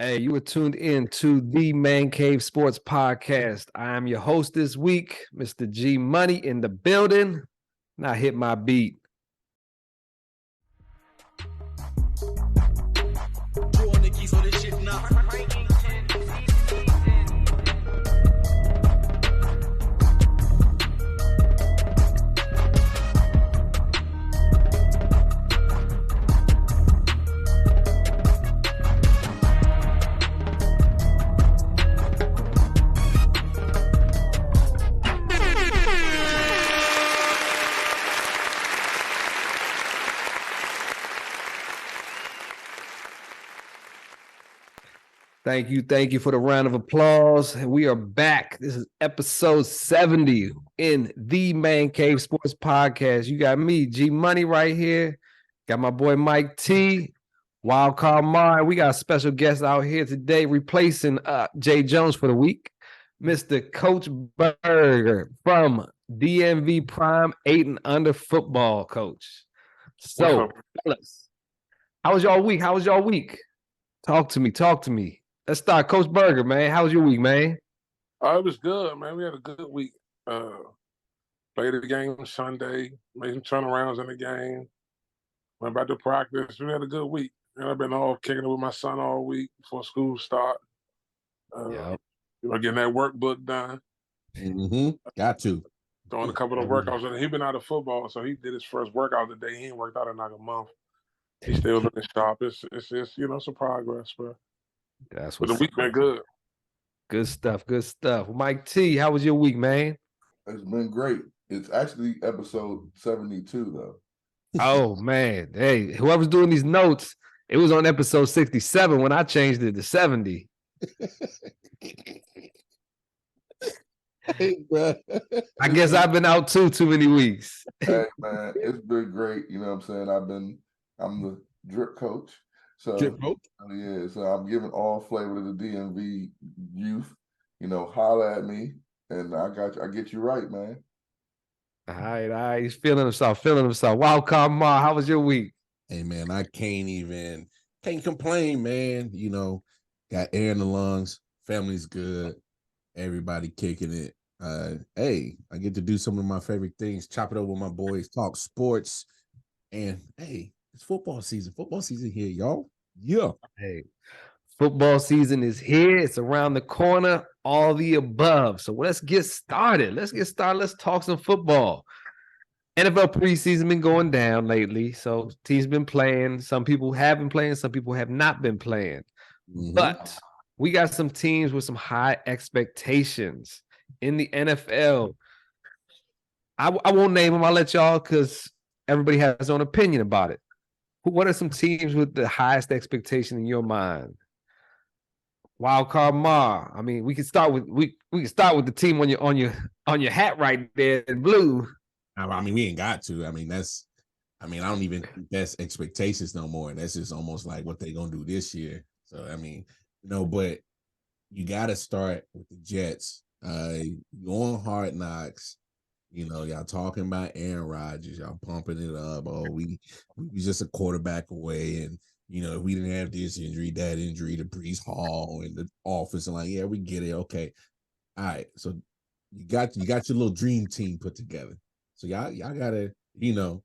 Hey, you were tuned in to the Man Cave Sports Podcast. I am your host this week, Mr. G Money in the building. Now hit my beat. Thank you for the round of applause. We are back. This is episode 70 in the Man Cave Sports Podcast. You got me, G Money, right here. Got my boy Mike T, Wildcard Mar. We got a special guest out here today, replacing Jae Jones for the week, Mr. Coach Berger from DMV Prime 8 and Under football coach. So, fellas, how was y'all week? Talk to me. Let's start. Coach Berger, man. How was your week, man? It was good, man. We had a good week. Played the game Sunday, made some turnarounds in the game, went back to practice. We had a good week. I've been all kicking it with my son all week before school start. Getting that workbook done. Got to. Doing a couple of workouts. He's been out of football, so he did his first workout today. He ain't worked out in like a month. He's still looking sharp. It's some progress, bro. That's but the week been good. Good stuff. Mike T, how was your week, man? It's been great. It's actually episode 72, though. Oh, man. Hey, whoever's doing these notes, it was on episode 67 when I changed it to 70. Hey, bro. I guess I've been out too many weeks. Hey, man, it's been great. You know what I'm saying? I'm the drip coach. So, so I'm giving all flavor to the DMV youth. Holler at me, and I get you right, man. All right. He's feeling himself. Wildcard Ma, how was your week? Hey, man, I can't complain, man. Got air in the lungs. Family's good. Everybody kicking it. Hey, I get to do some of my favorite things. Chop it up with my boys, talk sports, and hey. It's football season. Football season here, y'all. Yeah. Hey, football season is here. It's around the corner. All the above. So let's get started. Let's talk some football. NFL preseason been going down lately. So teams been playing. Some people have been playing. Some people have not been playing. But we got some teams with some high expectations in the NFL. I won't name them. I'll let y'all because everybody has their own opinion about it. What are some teams with the highest expectation in your mind? Wildcard Mar. I mean, we can start with the team on your hat right there in blue. I mean, we ain't got to. I don't even think that's expectations no more. That's just almost like what they gonna do this year. So but you gotta start with the Jets. You're on Hard Knocks. Y'all talking about Aaron Rodgers, y'all pumping it up. Oh, we just a quarterback away, and if we didn't have this injury, that injury, to Breece Hall and the offense, and yeah, we get it. Okay, all right. So you got your little dream team put together. So y'all gotta don't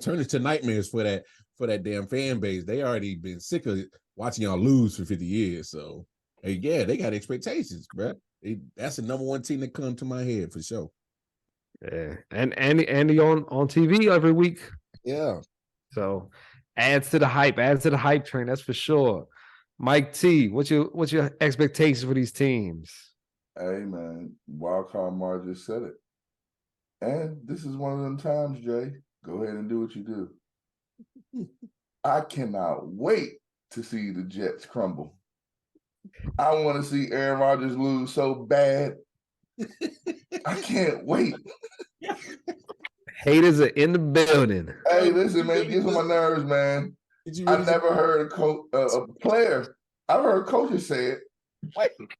turn it to nightmares for that damn fan base. They already been sick of watching y'all lose for 50 years. So hey, yeah, they got expectations, bro. That's the number one team that come to my head for sure. Yeah, and Andy on TV every week. Yeah. So adds to the hype train. That's for sure. Mike T, what's your expectations for these teams? Hey, man, Wildcard Mar just said it, and this is one of them times, Jay. Go ahead and do what you do. I cannot wait to see the Jets crumble. I want to see Aaron Rodgers lose so bad. I can't wait. Haters are in the building. Hey, listen, man, get on my nerves, man. I never heard a player. I've heard coaches say it.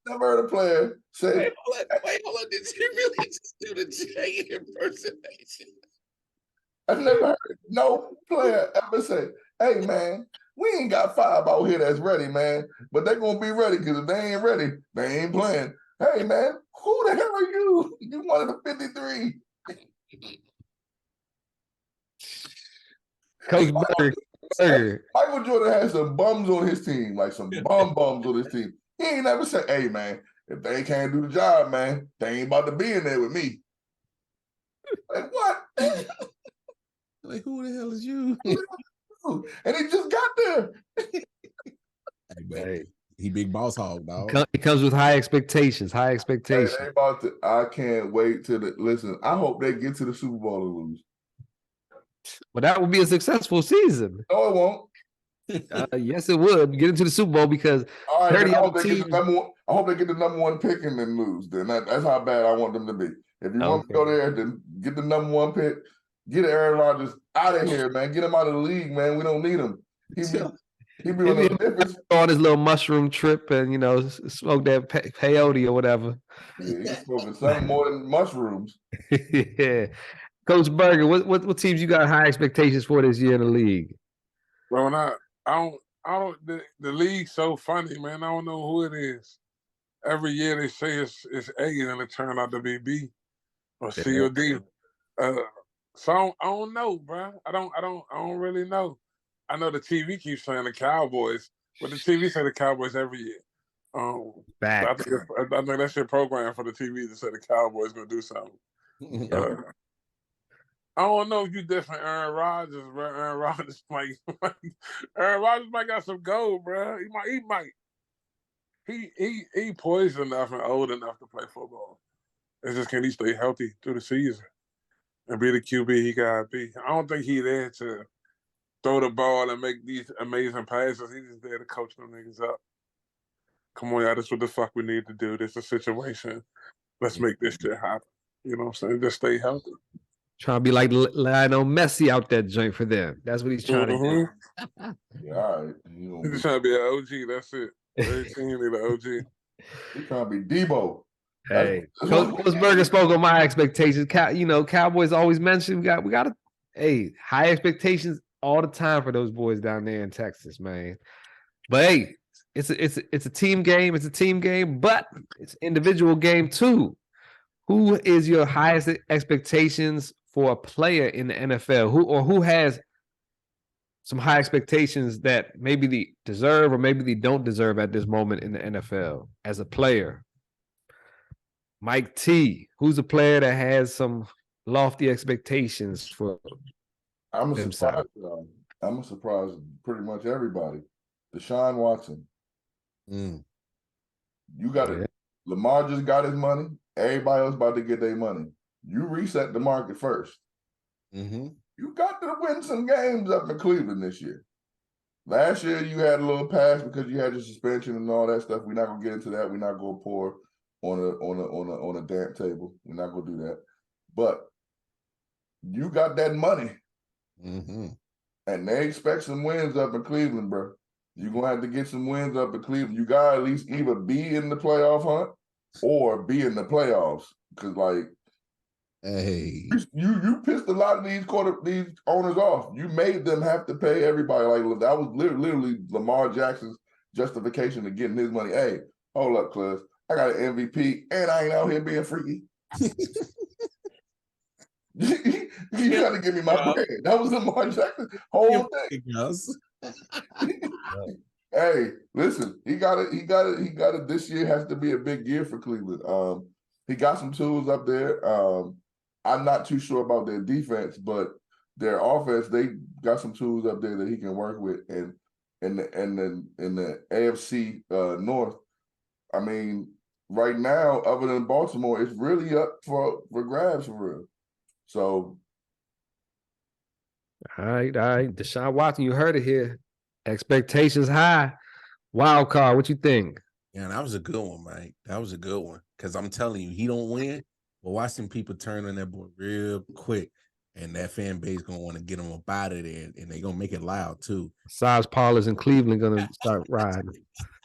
Never heard a player say. Wait, hold on. Did you really just do the Jay impersonation? I've never heard no player ever say, Hey, man, we ain't got 5 out here that's ready, man. But they're going to be ready because if they ain't ready, they ain't playing. Hey, man, who the hell are you? You one of the 53. Coach Burger. Michael Jordan had some bums on his team, like some bums on his team. He ain't never said, hey, man, if they can't do the job, man, they ain't about to be in there with me. Like, what? Like, who the hell is you? And he just got there. Hey, he big boss hog, dog. It comes with high expectations. High expectations. Hey, I can't wait to listen. I hope they get to the Super Bowl and lose. Well, that would be a successful season. No, it won't. Yes, it would get into the Super Bowl because all right, 30 I other hope teams. I hope they get the number 1 pick and then lose. Then that's how bad I want them to be. If you want to go there, then get the number 1 pick. Get Aaron Rodgers out of here, man. Get him out of the league, man. We don't need him. He be on the difference. On his little mushroom trip and smoke that peyote or whatever. Yeah, he's smoking something more than mushrooms. Yeah. Coach Burger, what teams you got high expectations for this year in the league? Well, I don't. The league's so funny, man. I don't know who it is. Every year they say it's A, and it turn out to be B or C or D. So I don't know, bro. I don't really know. I know the TV keeps saying the Cowboys, but the TV say the Cowboys every year. I think that's your program for the TV to say the Cowboys gonna do something. I don't know if you different Aaron Rodgers, bro. Aaron Rodgers might got some gold, bro. He might. He poised enough and old enough to play football. It's just can he stay healthy through the season and be the QB he gotta be. I don't think he there to throw the ball and make these amazing passes. He's just there to coach them niggas up. Come on, y'all, this is what the fuck we need to do. This is a situation. Let's make this shit happen. You know what I'm saying? Just stay healthy. Trying to be like Lionel Messi out that joint for them. That's what he's trying to do. Yeah, all right. He's trying to be an OG. That's it. Every team need an OG. He's trying to be Debo. Hey, Coach Burger spoke on my expectations. Cowboys always mention we got high expectations all the time for those boys down there in Texas, man. But hey, it's a team game. It's a team game, but it's an individual game too. Who is your highest expectations for a player in the NFL? Who has some high expectations that maybe they deserve or maybe they don't deserve at this moment in the NFL as a player? Mike T, who's a player that has some lofty expectations for himself? I'm a surprise pretty much everybody. Deshaun Watson. You got it. Lamar just got his money. Everybody else about to get their money. You reset the market first. You got to win some games up in Cleveland this year. Last year you had a little pass because you had your suspension and all that stuff. We're not gonna get into that. We're not gonna pour on a damp table. We're not gonna do that. But you got that money, and they expect some wins up in Cleveland, bro. You're gonna have to get some wins up in Cleveland. You gotta at least either be in the playoff hunt or be in the playoffs. Because hey, you pissed a lot of these owners off. You made them have to pay everybody. Like that was literally Lamar Jackson's justification to getting his money. Hey, hold up, Cliff. I got an MVP and I ain't out here being freaky. You got to give me my bread. That was Lamar Jackson's whole thing. Hey, listen, he got it. This year has to be a big year for Cleveland. He got some tools up there. I'm not too sure about their defense, but their offense, they got some tools up there that he can work with. And in the AFC North, I mean, right now, other than Baltimore, it's really up for grabs for real. So, all right. Deshaun Watson, you heard it here. Expectations high. Wild card. What you think? Yeah, that was a good one, Mike. That was a good one. Because I'm telling you, he don't win. But watch them people turn on that boy real quick. And that fan base gonna want to get him up out of there. And they gonna make it loud too. Size parlors in Cleveland gonna start riding.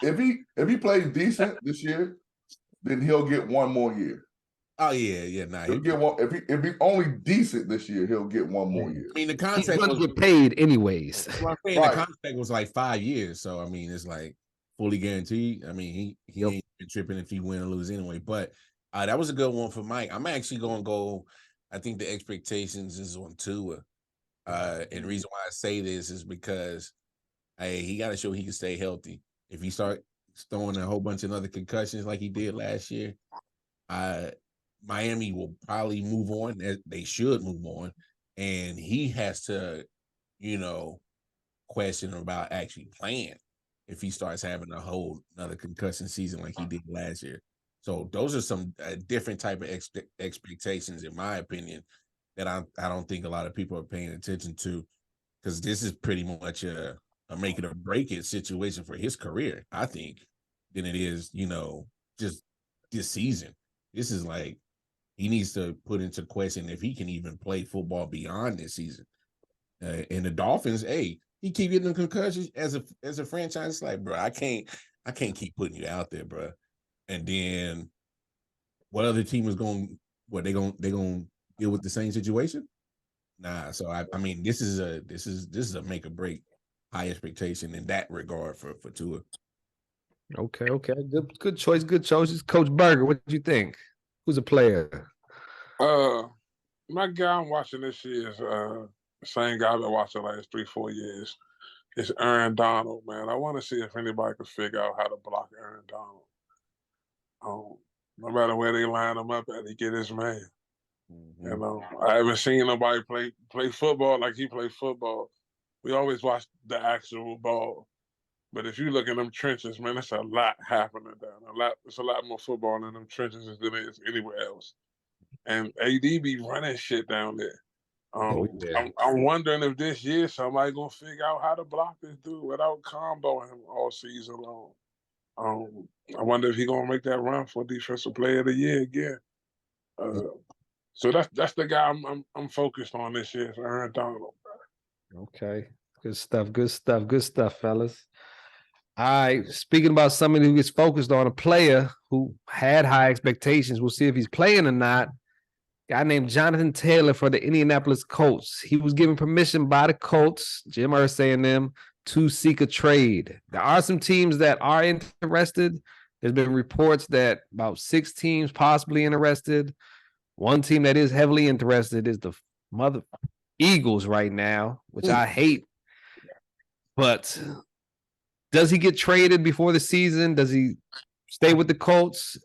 If he plays decent this year, then he'll get one more year. Oh yeah. Nah, He'll get one. If he only decent this year, he'll get one more year. I mean, the He's contract going was to get paid anyways. well, I'm saying Right. the contract was like 5 years, so I mean, it's like fully guaranteed. I mean, he ain't been tripping if he win or lose anyway. But that was a good one for Mike. I'm actually going to go. I think the expectations is on Tua, and the reason why I say this is because he got to show he can stay healthy. If he start throwing a whole bunch of other concussions like he did last year, Miami will probably move on. They should move on, and he has to, question about actually playing if he starts having a whole another concussion season like he did last year. So those are some different type of expectations, in my opinion, that I don't think a lot of people are paying attention to, because this is pretty much a make it or break it situation for his career, I think, than it is, just this season. This is like he needs to put into question if he can even play football beyond this season. And the Dolphins, he keep getting concussions as a franchise. It's like, bro, I can't keep putting you out there, bro. And then what other team is going? What they going to deal with the same situation? Nah. So I mean, this is a make or break high expectation in that regard for Tua. Okay. Good choice. Good choices. Coach Berger, what do you think? Who's a player? My guy I'm watching this year is the same guy I've been watching the last 3-4 years. It's Aaron Donald, man. I want to see if anybody can figure out how to block Aaron Donald. No matter where they line him up at, he get his man. Mm-hmm. I haven't seen nobody play football like he played football. We always watch the actual ball. But if you look in them trenches, man, there's a lot happening down there. There's a lot more football in them trenches than there is anywhere else. And AD be running shit down there. I'm wondering if this year somebody gonna figure out how to block this dude without comboing him all season long. I wonder if he gonna make that run for Defensive Player of the Year again. So that's the guy I'm focused on this year, Aaron Donald. Okay, good stuff, fellas. All right, speaking about somebody who gets focused on, a player who had high expectations. We'll see if he's playing or not. Guy named Jonathan Taylor for the Indianapolis Colts. He was given permission by the Colts, Jim Irsay and them, to seek a trade. There are some teams that are interested. There's been reports that about 6 teams possibly interested. One team that is heavily interested is the mother Eagles right now, which I hate. But does he get traded before the season? Does he stay with the Colts?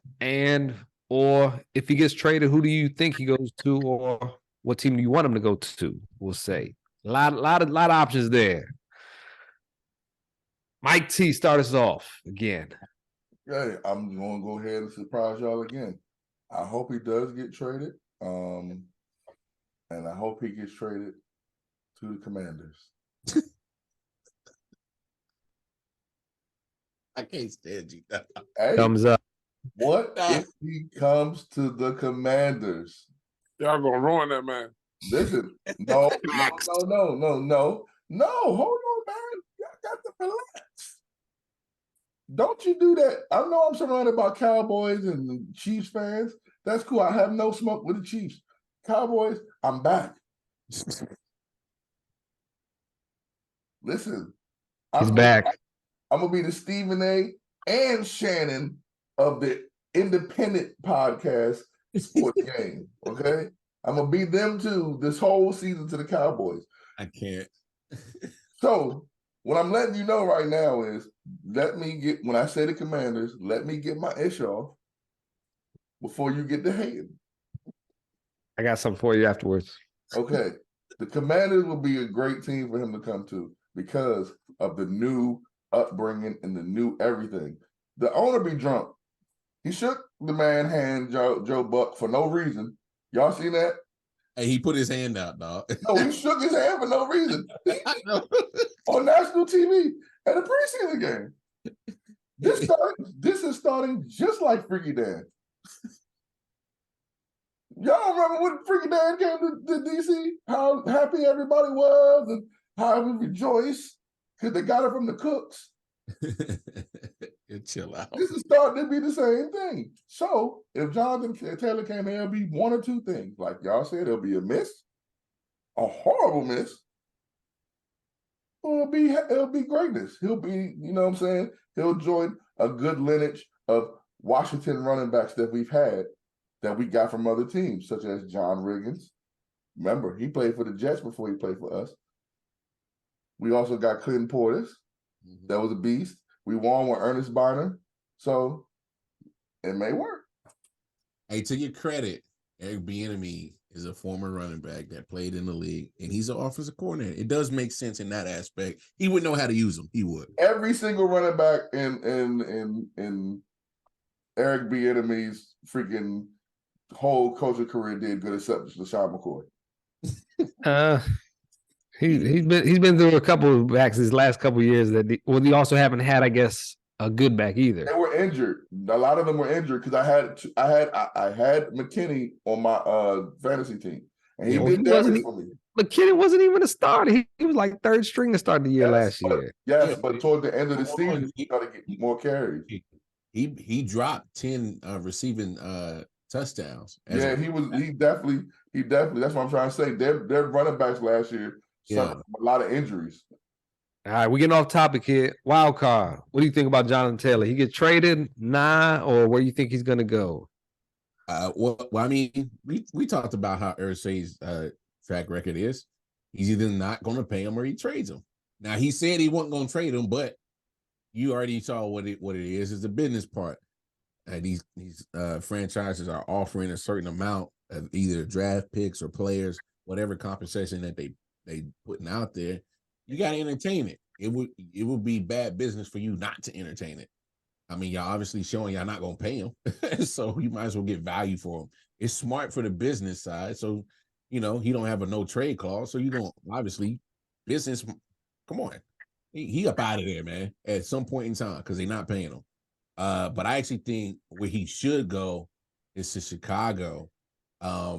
Or if he gets traded, who do you think he goes to, or what team do you want him to go to? We'll say a lot of options there. Mike T, start us off again. Yeah, I'm going to go ahead and surprise y'all again. I hope he does get traded, and I hope he gets traded to the Commanders. I can't stand you. Hey, Thumbs up. what if he comes to the Commanders? Y'all gonna ruin that man. Listen, no. Hold on, man. Y'all got to relax. Don't you do that. I know I'm surrounded by Cowboys and Chiefs fans. That's cool. I have no smoke with the Chiefs. Cowboys, I'm back. Listen, He's back. I'm going to be the Stephen A. and Shannon of the independent podcast Sports Game, okay? I'm going to be them too this whole season to the Cowboys. I can't. So what I'm letting you know right now is when I say the Commanders, let me get my ish off before you get to hating. I got something for you afterwards. Okay. The Commanders will be a great team for him to come to because of the new upbringing and the new everything. The owner be drunk. He shook the man hand, Joe Buck, for no reason. Y'all seen that? Hey, he put his hand out, dog. No, he shook his hand for no reason. On national TV at a preseason game. This is starting just like Freaky Dan. Y'all remember when Freaky Dan came to DC? How happy everybody was and how we rejoiced because they got it from the cooks. Chill out. This is starting to be the same thing. So if Jonathan Taylor came in, it'll be one or two things. Like y'all said, it'll be a miss, a horrible miss, or it'll be greatness. He'll be, you know what I'm saying? He'll join a good lineage of Washington running backs that we've had that we got from other teams, such as John Riggins. Remember, he played for the Jets before he played for us. We also got Clinton Portis. That was a beast. We won with Ernest Barner. So it may work. Hey, to your credit, Eric Bieniemy is a former running back that played in the league, and he's an offensive coordinator. It does make sense in that aspect. He would know how to use them. He would. Every single running back in Eric Bieniemy's freaking whole coaching career did good except LaShawn McCoy. He's been through a couple of backs his last couple of years that he also haven't had, I guess, a good back either. They were injured. A lot of them were injured because I had McKinney on my fantasy team, and he did damage for me. McKinney wasn't even a starter. He was like third string to start the year last year. But toward the end of the season, he started getting more carries. He dropped 10 receiving touchdowns. He definitely. That's what I'm trying to say. Their running backs last year suffered from a lot of injuries. All right, we're getting off topic here. Wild card. What do you think about Jonathan Taylor? He get traded, or where you think he's going to go? Well, I mean, we talked about how Irsay's track record is. He's either not going to pay him or he trades him. Now, he said he wasn't going to trade him, but you already saw what it is. It's the business part. These franchises are offering a certain amount of either draft picks or players, whatever compensation that they putting out there. You got to entertain it. It would be bad business for you not to entertain it. I mean, y'all obviously showing y'all not going to pay him, so you might as well get value for him. It's smart for the business side, so he don't have a no trade clause, so you don't obviously business. Come on, he up out of there, man. At some point in time, because they're not paying him. But I actually think where he should go is to Chicago,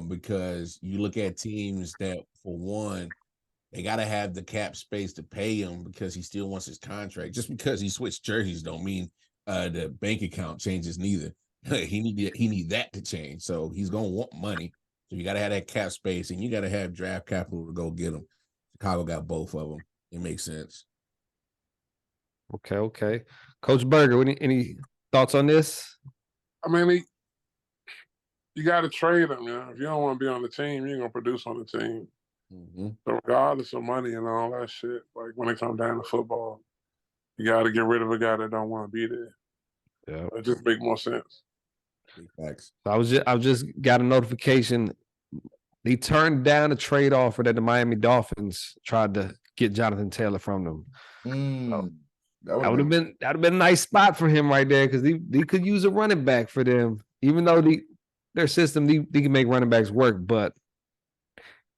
because you look at teams that, for one, they got to have the cap space to pay him because he still wants his contract. Just because he switched jerseys don't mean the bank account changes neither. He need that to change. So he's going to want money. So you got to have that cap space, and you got to have draft capital to go get him. Chicago got both of them. It makes sense. Okay. Coach Berger, any thoughts on this? I mean, you got to trade him. If you don't want to be on the team, you ain't going to produce on the team. Mm-hmm. So regardless of money and all that shit, like when it comes down to football, you got to get rid of a guy that don't want to be there. Yeah, it just makes more sense. Thanks. I just got a notification. They turned down a trade offer that the Miami Dolphins tried to get Jonathan Taylor from them. That would have been a nice spot for him right there, because they could use a running back for them. Even though their system, they can make running backs work, but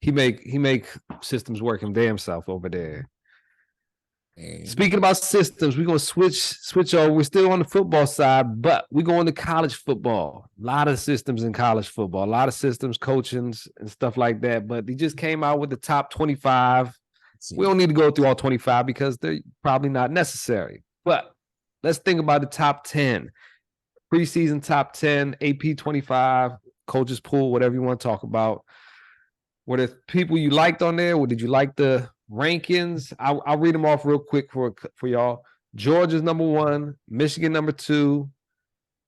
he make systems work him damn self over there. And speaking about systems, we're gonna switch over. We're still on the football side, but we're going to college football. A lot of systems in college football, a lot of systems, coachings, and stuff like that. But they just came out with the top 25. We don't need to go through all 25 because they're probably not necessary. But let's think about the top 10. Preseason top 10, AP 25, coaches pool, whatever you want to talk about. Were there people you liked on there? Or did you like the rankings? I'll read them off real quick for y'all. Georgia's number 1, Michigan number 2,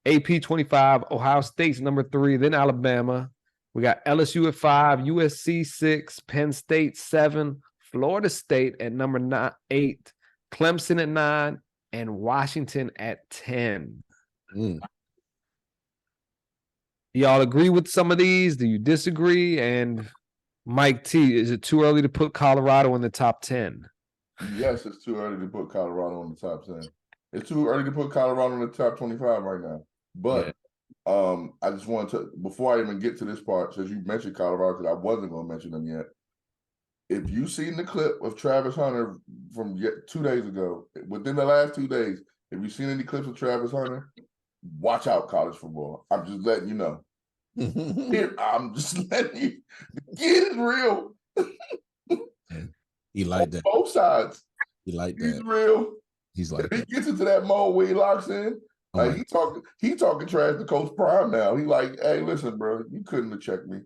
AP 25, Ohio State's number 3, then Alabama. We got LSU at 5, USC 6, Penn State 7, Florida State at number 8, Clemson at 9, and Washington at 10. Y'all agree with some of these? Do you disagree? And Mike T, is it too early to put Colorado in the top 10? Yes, it's too early to put Colorado in the top 10. It's too early to put Colorado in the top 25 right now. But I just wanted to, before I even get to this part, since you mentioned Colorado, because I wasn't going to mention them yet. If you've seen the clip of Travis Hunter from 2 days ago, within the last 2 days, if you've seen any clips of Travis Hunter, watch out college football. I'm just letting you know. I'm just letting you. The kid is real. He like that. Both sides. He like that. He's real. He's like if he gets into that mode where he locks in, Oh Like he talking trash to Coach Prime now. He like, hey, listen, bro, you couldn't have checked me.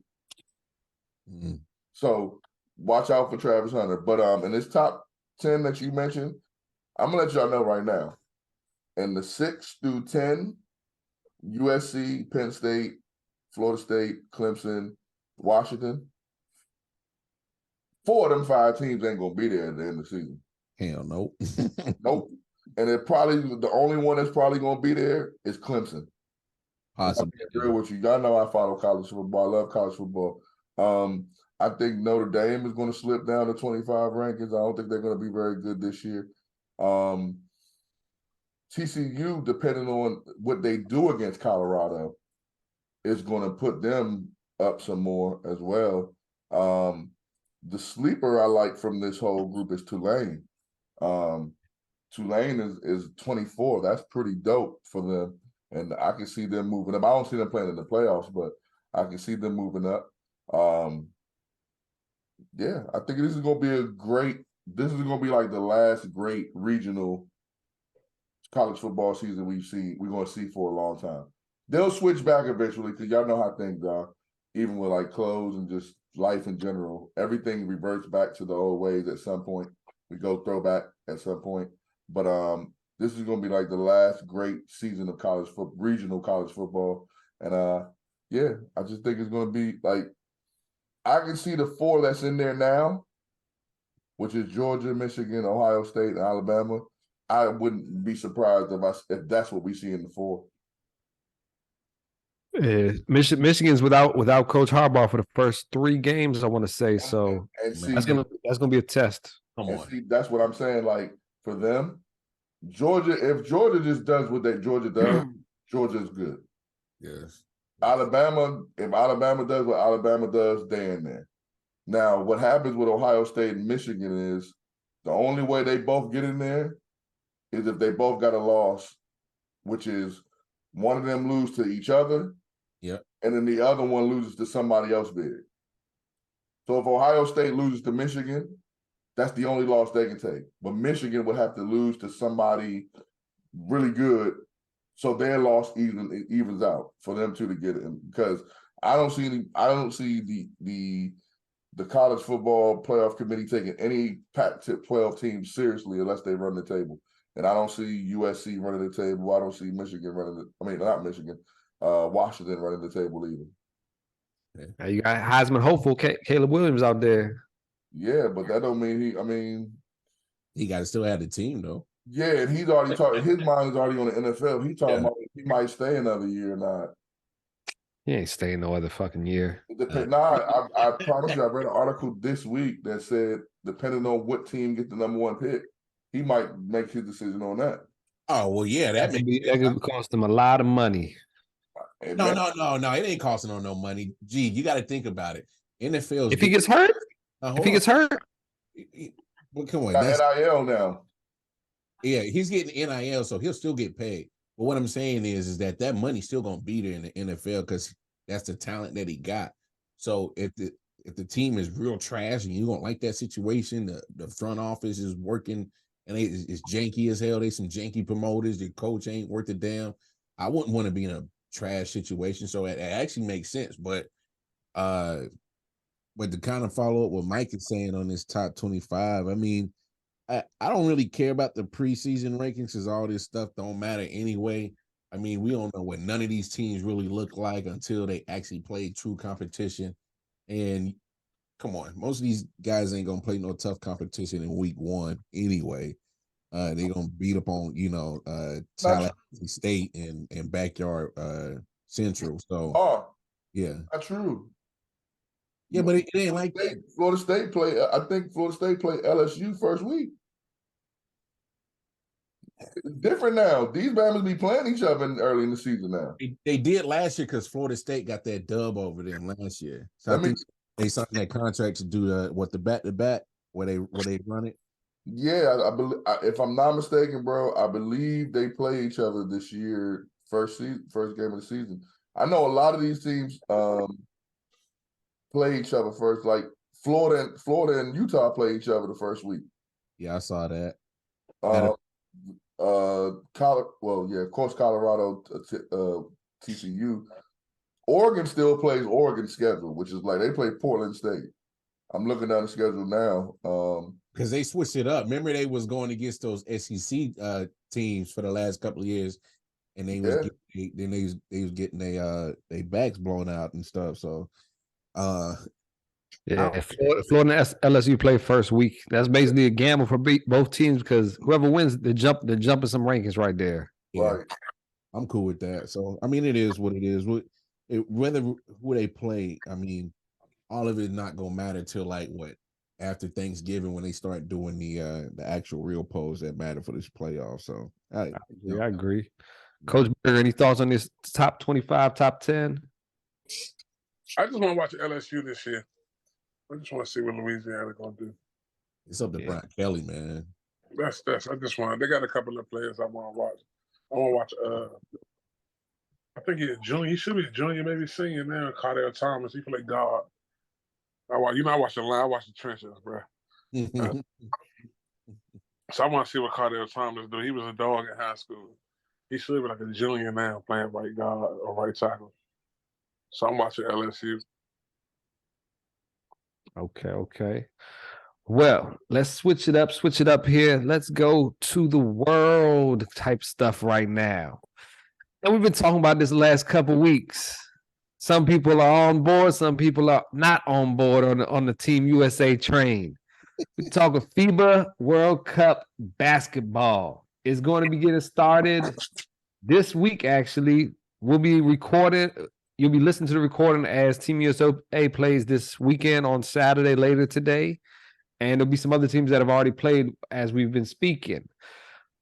mm. So watch out for Travis Hunter. But in this top 10 that you mentioned, I'm gonna let y'all know right now. In the 6 through 10, USC, Penn State, Florida State, Clemson, Washington. 4 of them 5 teams ain't gonna be there at the end of the season. Hell nope. Nope. And it probably the only one that's probably gonna be there is Clemson. Possibly. I'm being real with you. Y'all know I follow college football. I love college football. I think Notre Dame is going to slip down to 25 rankings. I don't think they're going to be very good this year. TCU, depending on what they do against Colorado, is going to put them up some more as well. The sleeper I like from this whole group is Tulane. Tulane is 24. That's pretty dope for them. And I can see them moving up. I don't see them playing in the playoffs, but I can see them moving up. Yeah, I think this is going to be like the last great regional college football season we're going to see for a long time. They'll switch back eventually because y'all know how things are, even with like clothes and just life in general. Everything reverts back to the old ways at some point. We go throwback at some point. But this is going to be like the last great season of regional college football. And yeah, I just think it's going to be like, I can see the 4 that's in there now, which is Georgia, Michigan, Ohio State, and Alabama. I wouldn't be surprised if that's what we see in the 4. Yeah, Michigan's without Coach Harbaugh for the first 3 games, I want to say. So And see, that's gonna be a test. Come on. See, that's what I'm saying. Like for them, if Georgia just does what Georgia does, Georgia's good. Yes. If Alabama does what Alabama does, they're in there. Now, what happens with Ohio State and Michigan is the only way they both get in there is if they both got a loss, which is one of them lose to each other, and then the other one loses to somebody else big. So if Ohio State loses to Michigan, that's the only loss they can take. But Michigan would have to lose to somebody really good, so their loss evens out for them two to get in. Because I don't see the college football playoff committee taking any Pac-12 teams seriously unless they run the table. And I don't see USC running the table. I don't see Michigan not Michigan, Washington running the table either. Now you got Heisman hopeful Caleb Williams out there. Yeah, but that don't mean he got to still have the team though. Yeah, and he's already talking. His mind is already on the NFL. He's talking about he might stay another year or not. He ain't staying no other fucking year. I promise you, I read an article this week that said depending on what team gets the number 1 pick, he might make his decision on that. Oh well, yeah, that could cost him a lot of money. No, it ain't costing him no money. Gee, you got to think about it. NFL. If he gets hurt, well, come on, that's NIL now. Yeah, he's getting NIL, so he'll still get paid. But what I'm saying is that money's still gonna be there in the NFL because that's the talent that he got. So if the team is real trash and you don't like that situation, the front office is working and it's janky as hell. They some janky promoters. The coach ain't worth a damn. I wouldn't want to be in a trash situation. So it actually makes sense. But to kind of follow up what Mike is saying on this top 25, I mean, I don't really care about the preseason rankings because all this stuff don't matter anyway. I mean, we don't know what none of these teams really look like until they actually play true competition. And come on, most of these guys ain't gonna play no tough competition in week 1 anyway. They're gonna beat up on Tallahassee State and Backyard Central. So yeah, not true. Yeah, but it ain't like that. Florida State play. I think Florida State play LSU first week. It's different now. These Bama's be playing each other early in the season now. They did last year because Florida State got that dub over them last year. So I think they signed that contract to do the back-to-back where they run it. Yeah, I believe. If I'm not mistaken, bro, I believe they play each other this year. First game of the season. I know a lot of these teams play each other first. Like Florida and Utah play each other the first week. Yeah, I saw that. of course, Colorado, TCU. Oregon still plays Oregon schedule, which is like they play Portland State. I'm looking down the schedule now. Because they switched it up. Remember, they was going against those SEC teams for the last couple of years, and they was getting their backs blown out and stuff. So, yeah, Florida and LSU play first week. That's basically a gamble for both teams because whoever wins, they're jumping some rankings right there. Yeah, right. I'm cool with that. So, I mean, it is what it is. Whether who they play, I mean, all of it is not gonna matter till like what after Thanksgiving when they start doing the actual real polls that matter for this playoff. So, I agree. Coach Berger, any thoughts on this top 25, top 10? I just want to watch LSU this year. I just want to see what Louisiana going to do. It's up to Brian Kelly, man. That's. I just want. They got a couple of players I want to watch. I want to watch. I think he's a junior. He should be a junior, maybe senior now. Cardell Thomas. He play guard. I watch the line. I watch the trenches, bro. So I want to see what Cardell Thomas do. He was a dog in high school. He should be like a junior now, playing right guard or right tackle. So I'm watching LSU. Okay. Well, let's switch it up here. Let's go to the world type stuff right now. And we've been talking about this the last couple weeks. Some people are on board, some people are not on board on the Team USA train. We're talking FIBA World Cup basketball. It's going to be getting started this week, actually. We'll be recording. You'll be listening to the recording as Team USA plays this weekend on Saturday later today. And there'll be some other teams that have already played as we've been speaking.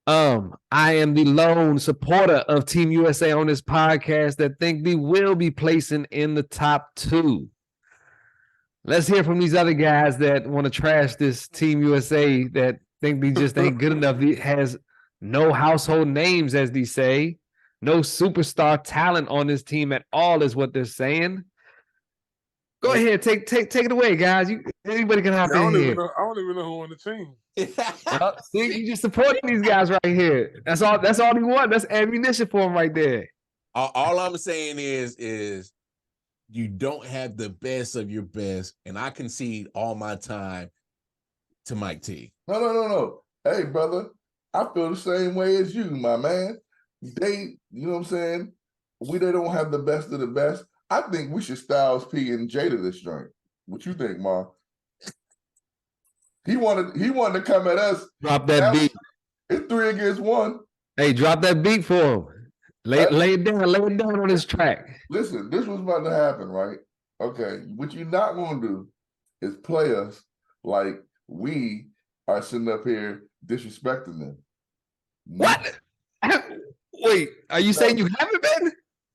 I am the lone supporter of Team USA on this podcast that think they will be placing in the top 2. Let's hear from these other guys that want to trash this Team USA that think they just ain't good enough. It has no household names, as they say. No superstar talent on this team at all is what they're saying. Go ahead, take it away, guys. Anybody can hop in here. I don't even know who on the team. See, you just supporting these guys right here. That's all he wants. That's ammunition for him right there. All I'm saying is you don't have the best of your best, and I concede all my time to Mike T. No. Hey, brother, I feel the same way as you, my man. They, you know what I'm saying? They don't have the best of the best. I think we should Styles P and Jada this joint. What you think, Ma? He wanted to come at us. Drop that beat. It's 3 against 1. Hey, drop that beat for him. Lay it down on his track. Listen, this was about to happen, right? Okay. What you're not going to do is play us like we are sitting up here disrespecting them. What? Wait, are you saying you haven't been?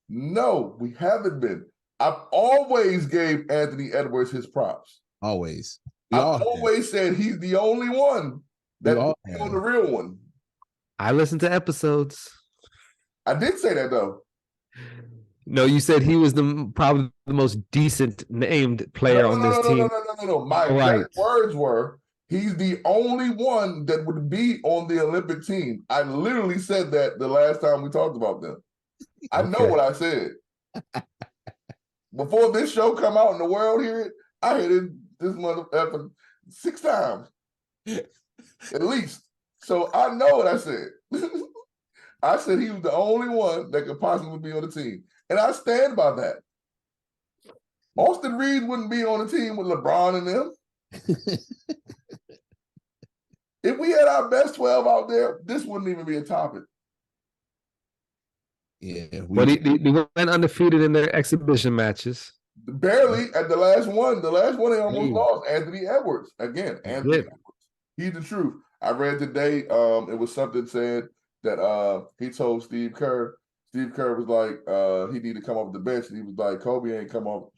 No, we haven't been. I've always gave Anthony Edwards his props. Always. I've always said he's the only one that's on the real one. I listened to episodes. I did say that, though. No, you said he was probably the most decent named player on this team. No. My exact words were, he's the only one that would be on the Olympic team. I literally said that the last time we talked about them. I know what I said. Before this show come out and the world hear it, I hit it this motherfucker 6 times. At least. So I know what I said. I said he was the only one that could possibly be on the team. And I stand by that. Austin Reed wouldn't be on the team with LeBron and them. If we had our best 12 out there, this wouldn't even be a topic. Yeah, but he went undefeated in their exhibition matches. Barely at the last one. The last one they almost lost. Anthony Edwards. Again, Anthony Edwards. He's the truth. I read today, it was something said that he told Steve Kerr. Steve Kerr was like, he needed to come off the bench. And he was like, Kobe ain't come off.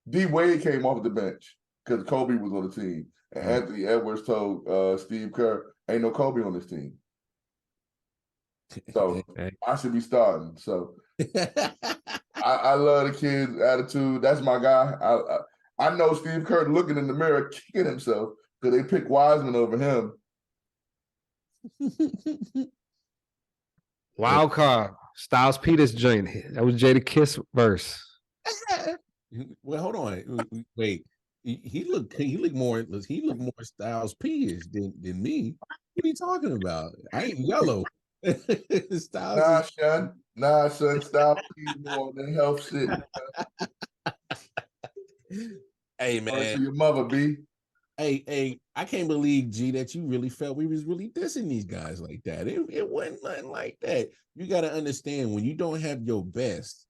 D Wade came off the bench because Kobe was on the team. And Anthony Edwards told Steve Kerr, ain't no Kobe on this team. So I should be starting. So I love the kid's attitude. That's my guy. I know Steve Kerr looking in the mirror, kicking himself because they picked Wiseman over him. Wild card. Styles Peters joint. That was Jada Kiss verse. Well, hold on. Wait. He looked more Styles P-ish than me. What are you talking about? I ain't yellow. Styles son. Styles P more than health shit. Hey man. To your mother, B. Hey, I can't believe, G, that you really felt we was really dissing these guys like that. It wasn't nothing like that. You got to understand, when you don't have your best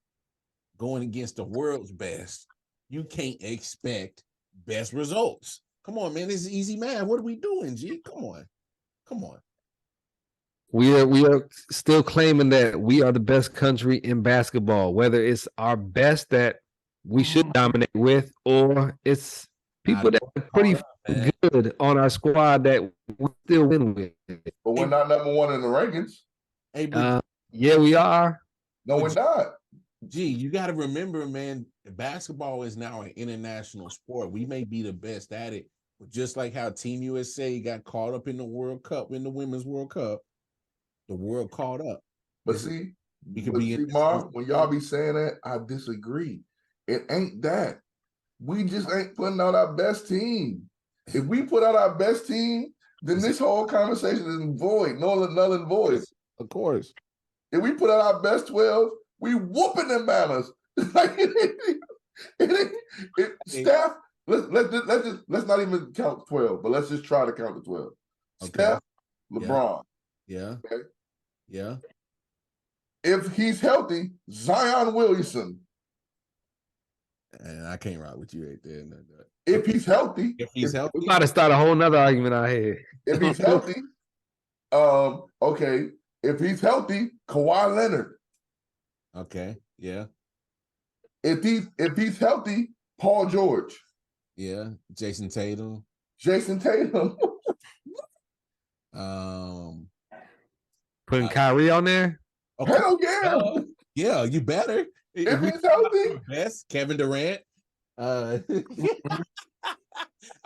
going against the world's best, you can't expect best results. Come on, man. This is easy math. What are we doing, G? Come on. We are still claiming that we are the best country in basketball, whether it's our best that we should dominate with, or it's people that are pretty good on our squad that we still win with. But we're not number one in the rankings. Hey, yeah, we are. No, we're not. Gee, you got to remember, man, basketball is now an international sport. We may be the best at it, but just like how Team USA got caught up in the World Cup, in the Women's World Cup, the world caught up. But Mark, when y'all be saying that, I disagree. It ain't that. We just ain't putting out our best team. If we put out our best team, then this whole conversation is void, null and void. Of course. If we put out our best 12, we whooping them banners. Steph, let's not even count 12, but let's just try to count the 12. Okay. Steph, LeBron. Yeah. Okay. Yeah. If he's healthy, Zion Williamson. And I can't rock with you right there. If he's healthy. We about to start a whole nother argument out here. If he's healthy, okay. If he's healthy, Kawhi Leonard. Okay. Yeah. If he's healthy, Paul George. Yeah. Jason Tatum. Putting Kyrie on there? Okay. Hell yeah. Yeah, you better. If he's healthy. Best, Kevin Durant. I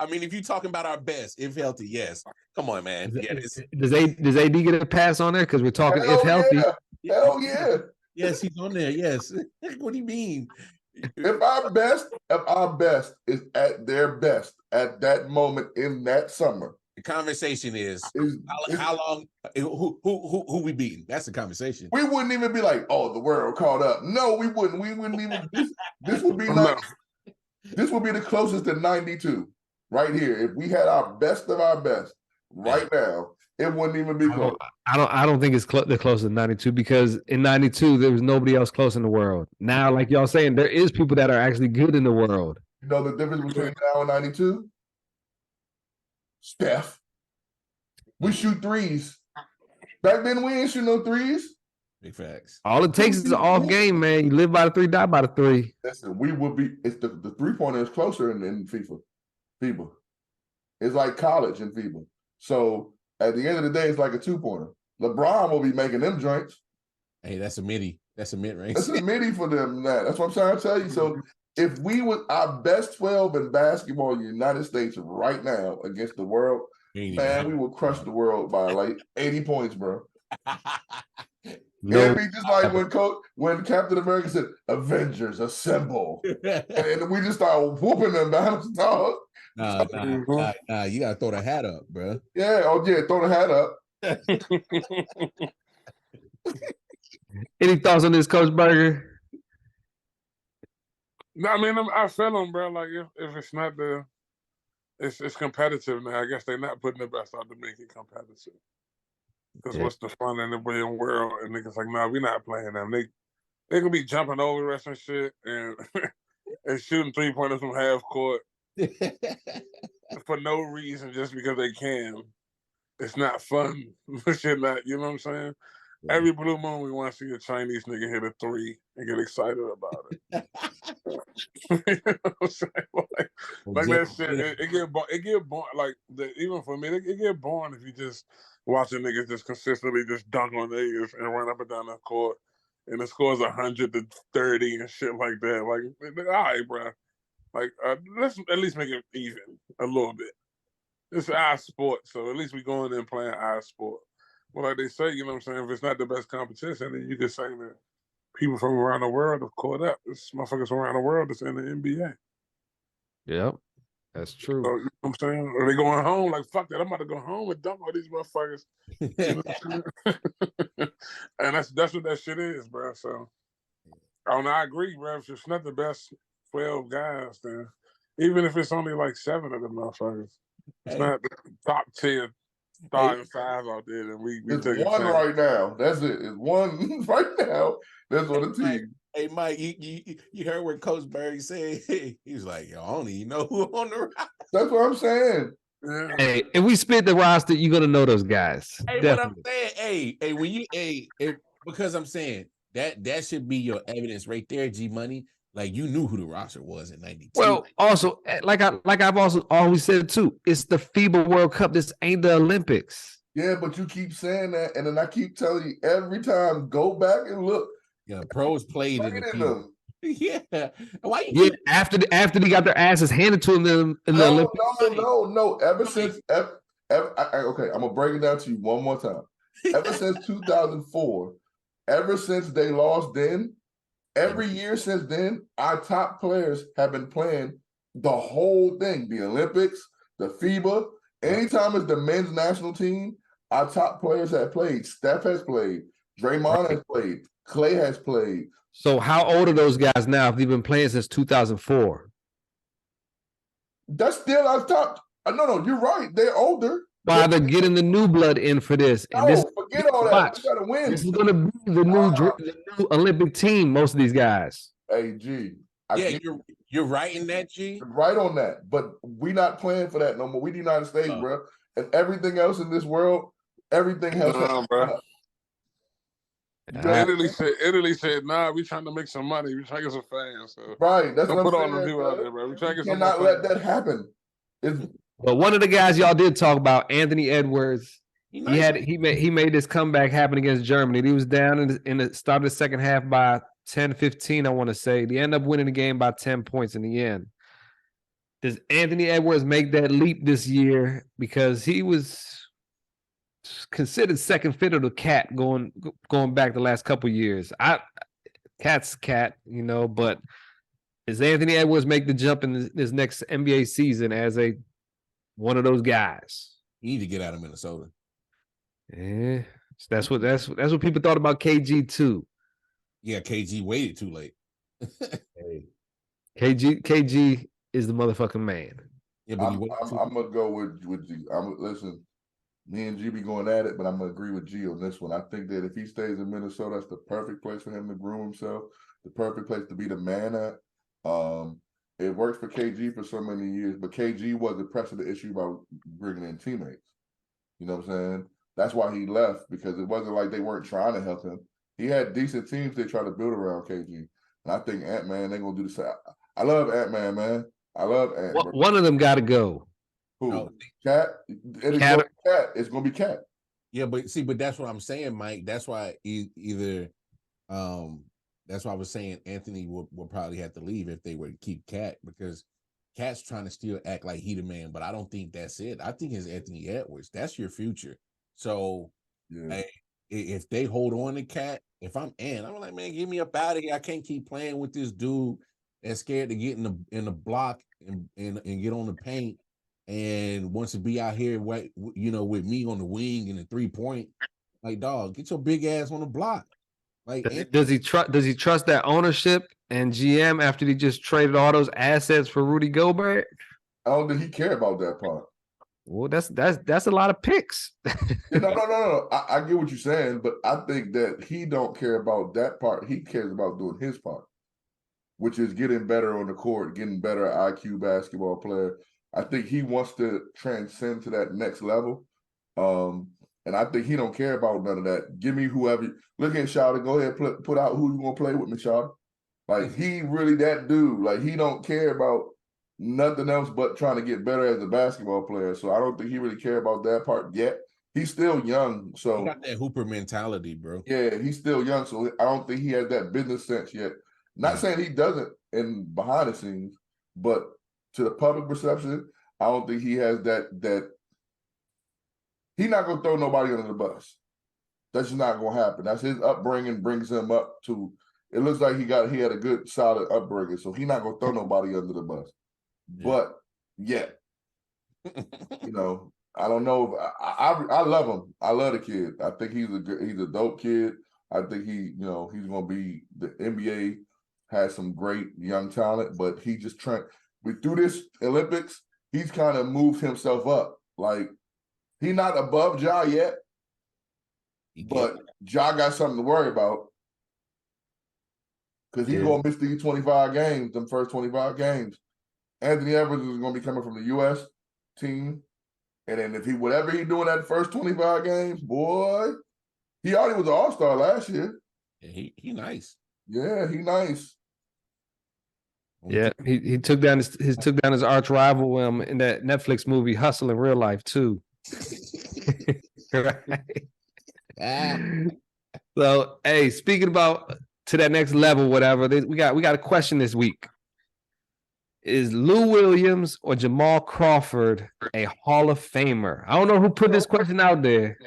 mean, if you're talking about our best, if healthy, yes. Come on, man. Does AD get a pass on there? Because we're talking if healthy. Hell yeah. Yes, he's on there. Yes. What do you mean? If our best is at their best at that moment in that summer. The conversation is how long, who we beating? That's the conversation. We wouldn't even be like, oh, the world caught up. No, we wouldn't. We wouldn't even. This would be this would be the closest to 92 right here. If we had our best of our best right now, it wouldn't even be close. I don't think it's the closest to 92 because in 92 there was nobody else close in the world. Now, like y'all saying, there is people that are actually good in the world. You know the difference between now and 92? Steph. We shoot threes. Back then, we ain't shoot no threes. Big facts. All it takes is an off game, man. You live by the 3, die by the 3. Listen, we would be. It's the 3-pointer is closer in FIBA. It's like college in FIBA. So at the end of the day, it's like a 2-pointer. LeBron will be making them joints. Hey, that's a midi. That's a mid-range. That's a midi for them. That's what I'm trying to tell you. So if we were our best 12 in basketball in the United States right now against the world, man, we will crush the world by like 80 points, bro. No. It'd be just like when Captain America said, "Avengers assemble," and we just start whooping them down. Dog. Nah, you gotta throw the hat up, bro. Yeah, throw the hat up. Any thoughts on this, Coach Berger? No, I mean, I feel them, bro. Like if it's not it's competitive now. I guess they're not putting the best out to make it competitive. Because what's the fun in the real world? And niggas like, nah, we're not playing them. They gonna be jumping over the rest and shit and and shooting 3-pointers from half court for no reason, just because they can. It's not fun. Shit, not, you know what I'm saying? Yeah. Every blue moon, we want to see a Chinese nigga hit a 3 and get excited about it. You know what I'm saying? Like that shit, it get boring. Like even for me, it get boring if you just watching niggas just consistently just dunk on niggas and run up and down the court, and the score's 100-30 and shit like that. Like, all right, bro. Like, let's at least make it even a little bit. It's our sport, so at least we going in playing our sport. well, like they say, you know what I'm saying? If it's not the best competition, then you can say that people from around the world have caught up. It's motherfuckers from around the world that's in the NBA. Yep, that's true. So, you know what I'm saying? Are they going home? Like, fuck that. I'm about to go home and dump all these motherfuckers. You know what I'm saying? And that's what that shit is, bro. So, I agree, bro. If it's not the best 12 guys, then even if it's only like 7 of them motherfuckers, it's not the top 10, starting 5 out there, then we It's take one right now. That's it. It's one right now. That's on the team. Hey, Mike, you heard what Coach Berry said? He was like, yo, I don't even know who on the roster. That's what I'm saying. Yeah. Hey, if we split the roster, you're gonna know those guys. Hey, Definitely. what I'm saying, hey, when you because I'm saying that should be your evidence right there, G Money. Like you knew who the roster was in '92. Well, also, like I've also always said too, it's the FIBA World Cup. This ain't the Olympics. Yeah, but you keep saying that, and then I keep telling you every time, go back and look. Yeah, pros played in the FIBA. Yeah, why you? Yeah, after they got their asses handed to them in the Olympics. No. Ever since, okay, I'm gonna break it down to you one more time. Ever since 2004, ever since they lost, then every year since then, our top players have been playing the whole thing, the Olympics, the FIBA. Anytime it's the men's national team, our top players have played. Steph has played. Draymond has played. Clay has played. So how old are those guys now if they've been playing since 2004? That's still our top. No, you're right. They're older. Why they're getting the new blood in for this? And this, forget all that. We gotta win. This is going to be the new Olympic team. Most of these guys. Hey, G. You're right in that, G. Right on that. But we not playing for that no more. We the United States, bro. And everything else in this world, everything has. Bro. Italy said, nah, we trying to make some money. We trying to get some fans. So right. That's don't what put I'm all saying, the people out there, bro. We trying to get some. Cannot let that happen. But one of the guys y'all did talk about, Anthony Edwards. He made this comeback happen against Germany. He was down in the start of the second half by 10-15, I want to say. They end up winning the game by 10 points in the end. Does Anthony Edwards make that leap this year? Because he was considered second fiddle to Cat going back the last couple years. Cat's Cat, but does Anthony Edwards make the jump in this next NBA season as one of those guys? You need to get out of Minnesota. Yeah, that's what people thought about KG too. Yeah, KG waited too late. KG is the motherfucking man. Yeah, but I'm gonna go with G. Listen. Me and G be going at it, but I'm gonna agree with G on this one. I think that if he stays in Minnesota, that's the perfect place for him to groom himself. The perfect place to be the man at. It worked for KG for so many years, but KG wasn't pressing the issue about bringing in teammates. You know what I'm saying? That's why he left, because it wasn't like they weren't trying to help him. He had decent teams they try to build around KG. And I think Ant-Man, they're going to do the same. I love Ant-Man, man. I love Ant-Man. One of them got to go. Who? No. Cat? It's going to be Cat. Yeah, but that's what I'm saying, Mike. That's why either that's why I was saying Anthony will probably have to leave if they were to keep Cat, because Cat's trying to still act like he the man, but I don't think that's it. I think it's Anthony Edwards. That's your future. So if they hold on to Cat, if I'm Ant, I'm like, man, get me up out of here. I can't keep playing with this dude that's scared to get in the block and get on the paint and wants to be out here with me on the wing and the 3-point. Like, dog, get your big ass on the block. Like, does he trust that ownership and GM after he just traded all those assets for Rudy Gobert? I don't think he care about that part. Well, that's a lot of picks. No. I get what you're saying, but I think that he don't care about that part. He cares about doing his part, which is getting better on the court, getting better IQ basketball player. I think he wants to transcend to that next level. And I think he don't care about none of that. Give me whoever. Look at Shawty. Go ahead, put out who you gonna play with me, Shawty. Like, he really that dude. Like, he don't care about nothing else but trying to get better as a basketball player. So I don't think he really care about that part yet. He's still young, so he got that Hooper mentality, bro. Yeah, he's still young, so I don't think he has that business sense yet. Not saying he doesn't in behind the scenes, but to the public perception, I don't think he has that. He's not gonna throw nobody under the bus. That's just not gonna happen. That's his upbringing brings him up to. It looks like he had a good solid upbringing, so he's not gonna throw nobody under the bus. But yeah, I don't know. If, I love him. I love the kid. I think he's a dope kid. I think he's gonna be the NBA has some great young talent, but he just through this Olympics, he's kind of moved himself up. Like he's not above Ja yet, but Ja got something to worry about because he's gonna miss these 25 games, them first 25 games. Anthony Edwards is gonna be coming from the U.S. team. And then if whatever he doing that first 25 games, boy, he already was an all-star last year. Yeah, he nice. Yeah, he nice. Yeah, he took down his arch rival in that Netflix movie Hustle in real life too. Right. So, hey, speaking about to that next level, whatever, we got a question this week. Is Lou Williams or Jamal Crawford a Hall of Famer? I don't know who put this question out there,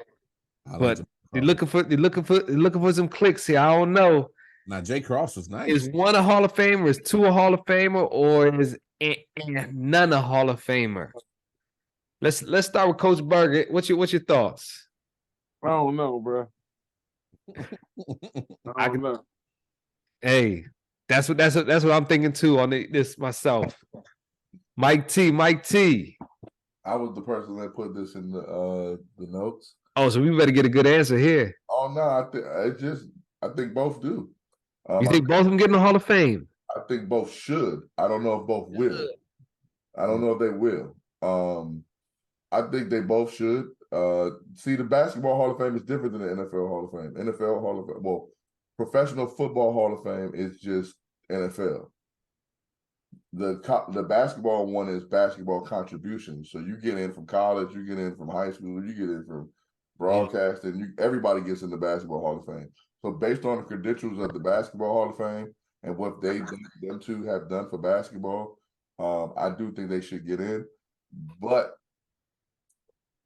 but they're looking for some clicks here. I don't know. Now, Jay Cross was nice. Is one a Hall of Famer? Is two a Hall of Famer? Or is none a Hall of Famer? Let's start with Coach Berger. What's your thoughts? I don't know, bro. I don't know. Hey, that's what I'm thinking too on this myself. Mike T. I was the person that put this in the notes. Oh, so we better get a good answer here. Oh no, I think both do. You think both of them get in the Hall of Fame? I think both should. I don't know if both will. I don't know if they will. I think they both should. See, the Basketball Hall of Fame is different than the NFL Hall of Fame. NFL Hall of Fame, well, Professional Football Hall of Fame is just NFL. The basketball one is basketball contributions. So you get in from college, you get in from high school, you get in from broadcasting. Everybody gets in the Basketball Hall of Fame. So based on the credentials of the Basketball Hall of Fame and what them two have done for basketball, I do think they should get in. But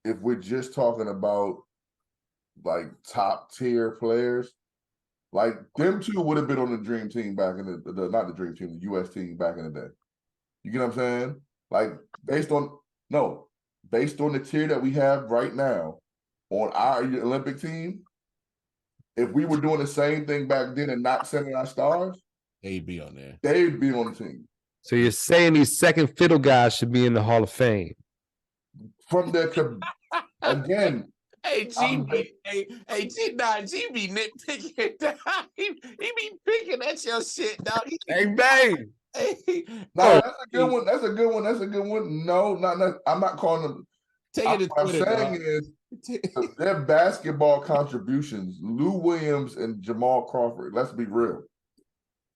if we're just talking about like top tier players, like them two would have been on the dream team back in not the dream team, the US team back in the day. You get what I'm saying? Like based on the tier that we have right now on our Olympic team, if we were doing the same thing back then and not sending our stars, they'd be on there. They'd be on the team. So you're saying these second fiddle guys should be in the Hall of Fame? From their again. Hey, G be nitpicking. He be picking at your shit, dog. Hey, bang. Hey, no, that's a good one. That's a good one. That's a good one. No, I'm not calling them. What I'm saying is their basketball contributions, Lou Williams and Jamal Crawford. Let's be real.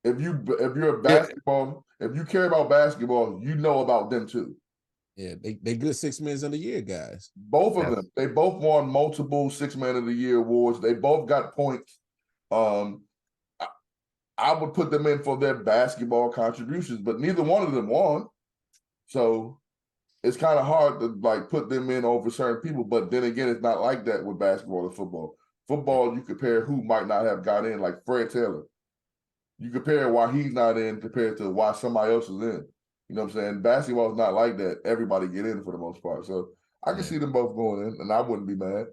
If you're a basketball, if you care about basketball, you know about them too. Yeah, they good 6 men of the year guys. Both of them. They both won multiple 6 Man of the Year awards. They both got points. I would put them in for their basketball contributions, but neither one of them won. So it's kind of hard to like put them in over certain people. But then again, it's not like that with basketball and football. Football, you compare who might not have got in, like Fred Taylor. You compare why he's not in compared to why somebody else is in. You know what I'm saying? Basketball is not like that. Everybody get in for the most part. So I can see them both going in, and I wouldn't be mad.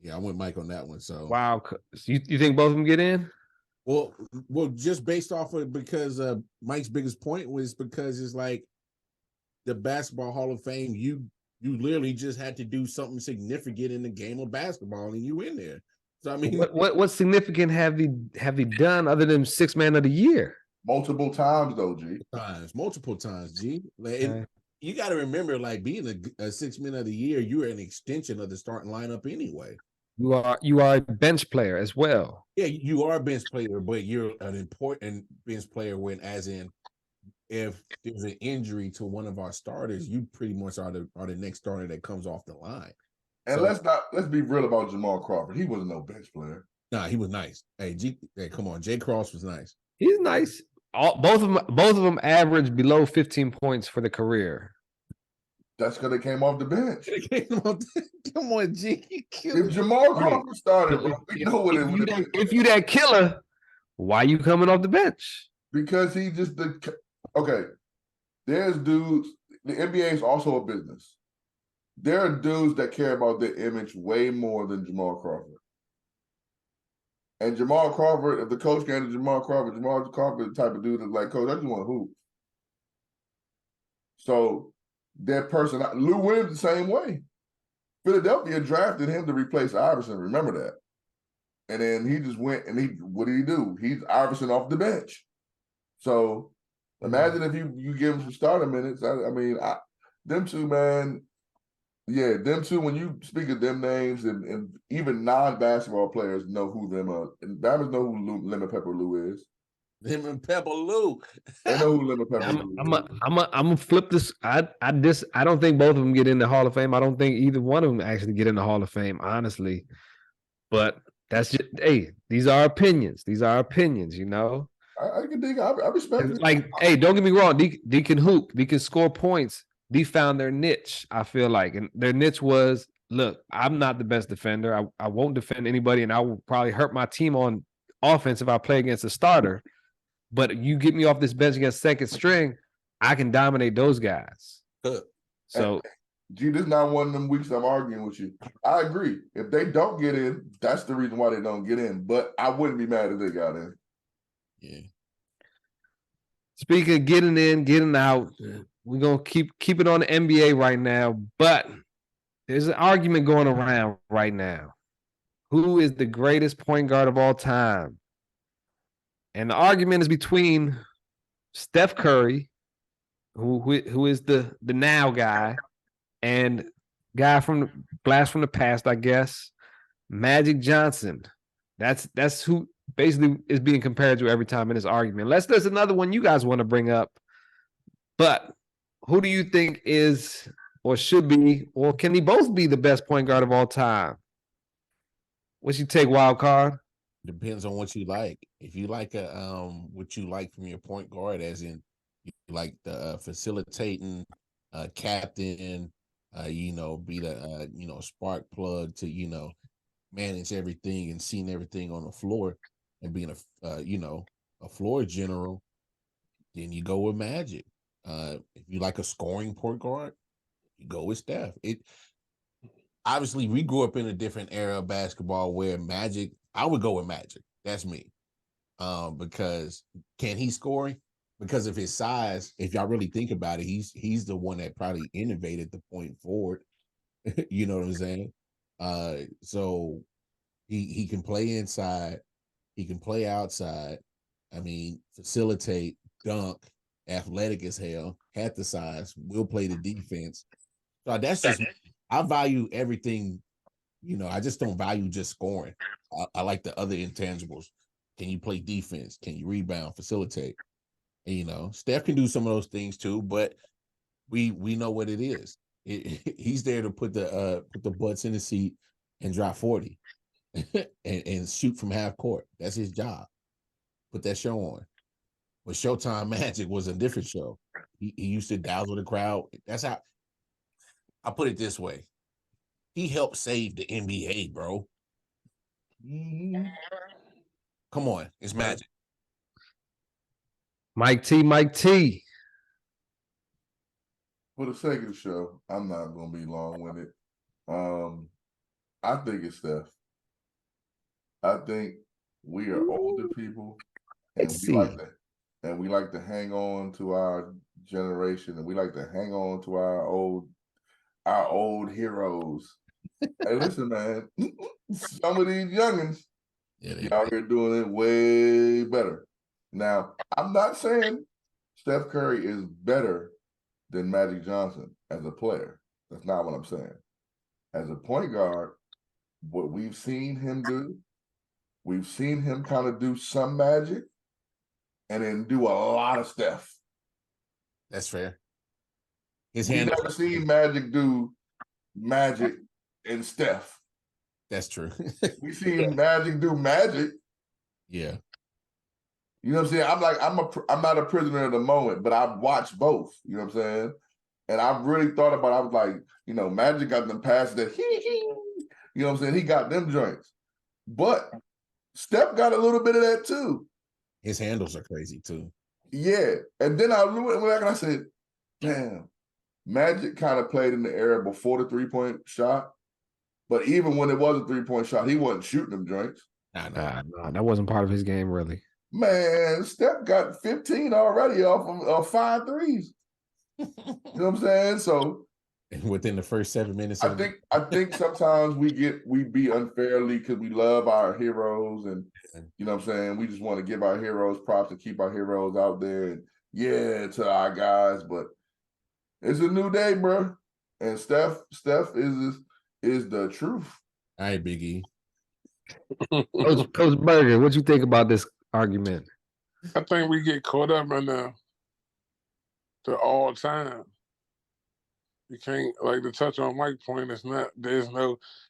Yeah, I went Mike on that one. So wow, you think both of them get in? Well, just based off of because Mike's biggest point was because it's like the Basketball Hall of Fame. You literally just had to do something significant in the game of basketball, and you in there. So I mean, what significant have they done other than 6 Man of the Year? Multiple times, though, G. Multiple times, G. Like, you got to remember, like being a 6 Man of the Year, you are an extension of the starting lineup anyway. You are a bench player as well. Yeah, you are a bench player, but you're an important bench player as in if there's an injury to one of our starters, you pretty much are the next starter that comes off the line. And let's be real about Jamal Crawford. He wasn't no bench player. Nah, he was nice. Hey, come on, Jay Cross was nice. He's nice. Both of them averaged below 15 points for the career. That's because they came off the bench. Come on, G. You If killing Jamal Crawford started, bro, we know what it would have been. If you that killer, why you coming off the bench? Because he just okay. There's dudes. The NBA is also a business. There are dudes that care about their image way more than Jamal Crawford. And Jamal Crawford, if the coach came to Jamal Crawford is the type of dude that's like, coach, I just want to hoop. So their person, Lou Williams the same way. Philadelphia drafted him to replace Iverson. Remember that. And then he just went and what did he do? He's Iverson off the bench. So imagine if you give him some starter minutes. I mean, them two, man. Yeah, them two. When you speak of them names, and even non-basketball players know who them are. And Bammers know who Lemon Pepper Lou is. Lemon Pepper Lou. They know who Lemon Pepper Lou is. I'm gonna flip this. I don't think both of them get in the Hall of Fame. I don't think either one of them actually get in the Hall of Fame, honestly. But that's just these are opinions. These are opinions, you know. I can dig. I respect it. Like, hey, don't get me wrong. They can hoop. They can score points. They found their niche, I feel like. And their niche was, look, I'm not the best defender. I won't defend anybody, and I will probably hurt my team on offense if I play against a starter. But you get me off this bench against second string, I can dominate those guys. So, Gee, this is not one of them weeks I'm arguing with you. I agree. If they don't get in, that's the reason why they don't get in. But I wouldn't be mad if they got in. Yeah. speaking of getting in, getting out, we're gonna keep it on the NBA right now. But there's an argument going around right now. Who is the greatest point guard of all time? And the argument is between Steph Curry, who is the now guy, and guy from the blast from the past, I guess, Magic Johnson. That's who basically is being compared to every time in this argument. Unless there's another one you guys want to bring up. But who do you think is or should be, or can he both be the best point guard of all time? What's your take, wild card? Depends on what you like. If you like what you like from your point guard, as in you like the facilitating captain, be the spark plug to manage everything and seeing everything on the floor and being a floor general, then you go with Magic. If you like a scoring point guard, you go with Steph. Obviously, we grew up in a different era of basketball where Magic, I would go with Magic. That's me. Because can he score? Because of his size, if y'all really think about it, he's the one that probably innovated the point forward. You know what I'm saying? So he can play inside, he can play outside. I mean, facilitate, dunk, athletic as hell, had the size, will play the defense. So that's just, I value everything. I just don't value just scoring. I like the other intangibles. Can you play defense? Can you rebound, facilitate? And, Steph can do some of those things too, but we know what it is. He's there to put the butts in the seat and drop 40 and shoot from half court. That's his job. Put that show on. But Showtime Magic was a different show. He used to dazzle the crowd. That's how I put it this way. He helped save the NBA, bro. Mm-hmm. Come on, it's Magic. Mike T. For the sake of the show, I'm not going to be long-winded. I think it's Steph. I think we are older people, and we like to hang on to our generation, and we like to hang on to our old heroes. Hey, listen, man. Some of these youngins, y'all here doing it way better. Now, I'm not saying Steph Curry is better than Magic Johnson as a player. That's not what I'm saying. As a point guard, what we've seen him do, we've seen him kind of do some Magic and then do a lot of Steph. That's fair. We've never seen Magic do Magic and Steph. That's true. We've seen Magic do Magic. Yeah. You know what I'm saying? I'm not a prisoner of the moment, but I've watched both. You know what I'm saying? And I really thought about it. I was like, you know, Magic got them passes that you know what I'm saying? He got them joints. But Steph got a little bit of that too. His handles are crazy too. Yeah. And then I went back and I said, damn, Magic kind of played in the era before the three-point shot. But even when it was a three-point shot, he wasn't shooting them joints. Nah, that wasn't part of his game, really. Man, Steph got 15 already off of 5 threes. You know what I'm saying? So within the first 7 minutes, I think sometimes we beat unfairly because we love our heroes, and you know what I'm saying, we just want to give our heroes props to keep our heroes out there, and to our guys. But it's a new day, bro, and Steph is the truth. All right, Big E. Coach Berger, what you think about this argument? I think we get caught up in the all time. You can't, like, to touch on Mike's point,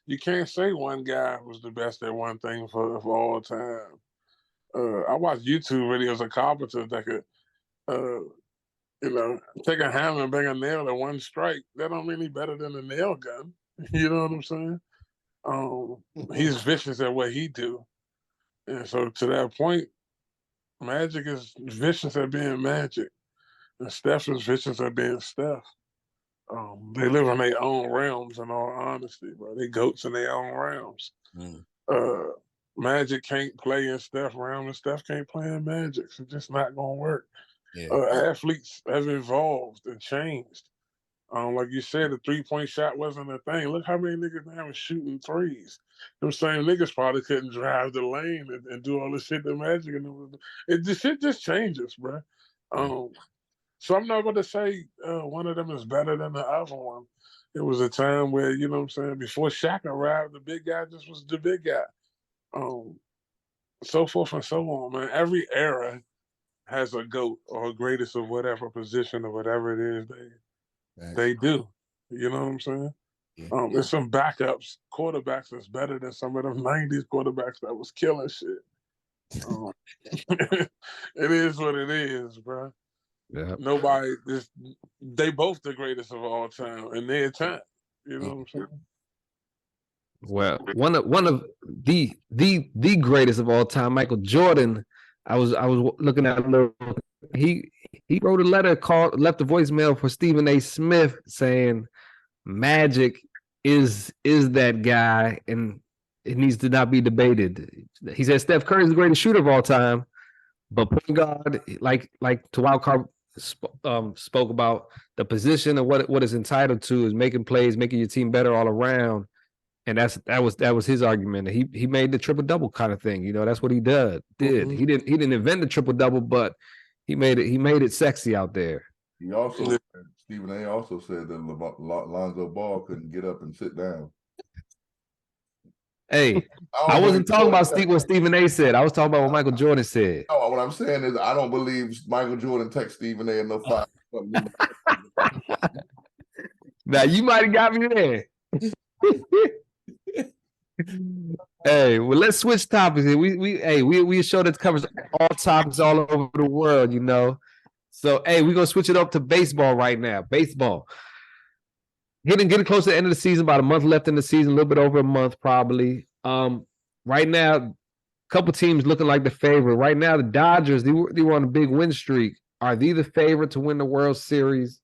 you can't say one guy was the best at one thing for all time. I watch YouTube videos of carpenters that could, take a hammer and bang a nail at one strike. That don't mean he's better than a nail gun. You know what I'm saying? He's vicious at what he do. And so to that point, Magic is vicious at being Magic. And Steph is vicious at being Steph. They live in their own realms, in all honesty, bro. They goats in their own realms. Magic can't play in Steph's realm, and Steph can't play in Magic. It's just not going to work. Yeah. Athletes have evolved and changed. Like you said, the three-point shot wasn't a thing. Look how many niggas now are shooting threes. Them same niggas probably couldn't drive the lane and do all the shit that Magic and the shit just changes, bro. So I'm not going to say one of them is better than the other one. It was a time where, you know what I'm saying, before Shaq arrived, the big guy just was the big guy. So forth and so on, man. Every era has a GOAT or a greatest of whatever position or whatever it is they do. You know what I'm saying? Yeah. There's some backups, quarterbacks that's better than some of them 90s quarterbacks that was killing shit. It is what it is, bro. Yeah. They both the greatest of all time in their time. You know what I'm saying? Well, one of the greatest of all time, Michael Jordan. I was looking at a little. He wrote a letter left a voicemail for Stephen A. Smith saying Magic is that guy and it needs to not be debated. He said Steph Curry is the greatest shooter of all time, but point guard, like Twiiter spoke about the position and what it's entitled to is making plays, making your team better all around. And that was his argument. He made the triple double kind of thing. You know, that's what he did. Mm-hmm. He didn't invent the triple double, but he made it sexy out there. He also Stephen A. also said that Lonzo Ball couldn't get up and sit down. Hey, I wasn't talking about what Stephen A. said. I was talking about what Michael Jordan said. No, what I'm saying is I don't believe Michael Jordan texted Stephen A. in no five. Now you might have got me there. Hey, well, let's switch topics here. We a show that covers all topics all over the world, you know. So, hey, we're gonna switch it up to baseball right now. Baseball. Getting close to the end of the season, about a month left in the season, a little bit over a month probably. Right now, a couple teams looking like the favorite. Right now, the Dodgers, they were on a big win streak. Are they the favorite to win the World Series?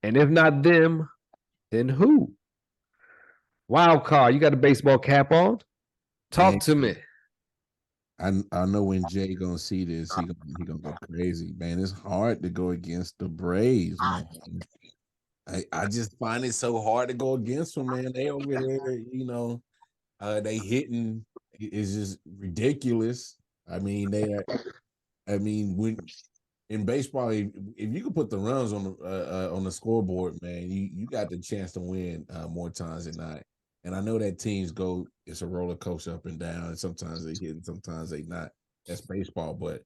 And if not them, then who? Wild card, you got a baseball cap on? Talk to me. I know when Jay gonna see this, he gonna go crazy, man. It's hard to go against the Braves, man. I just find it so hard to go against them, man. They over there, you know, they hitting is just ridiculous. I mean, when in baseball, if you can put the runs on the scoreboard, man, you got the chance to win more times than not. And I know that teams it's a roller coaster up and down. And sometimes they hit and sometimes they not. That's baseball, but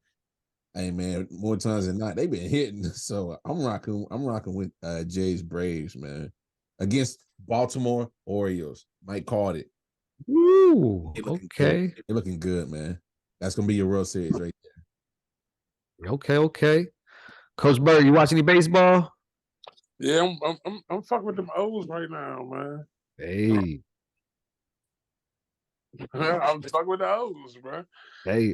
hey, man, more times than not, they've been hitting. So I'm rocking with Jay's Braves, man, against Baltimore Orioles. Mike called it. Woo, okay. They're looking good, man. That's gonna be your World Series right there. Okay. Coach Bird, you watch any baseball? Yeah, I'm fucking with them O's right now, man. Hey, I'm fucking with the O's, bro. hey,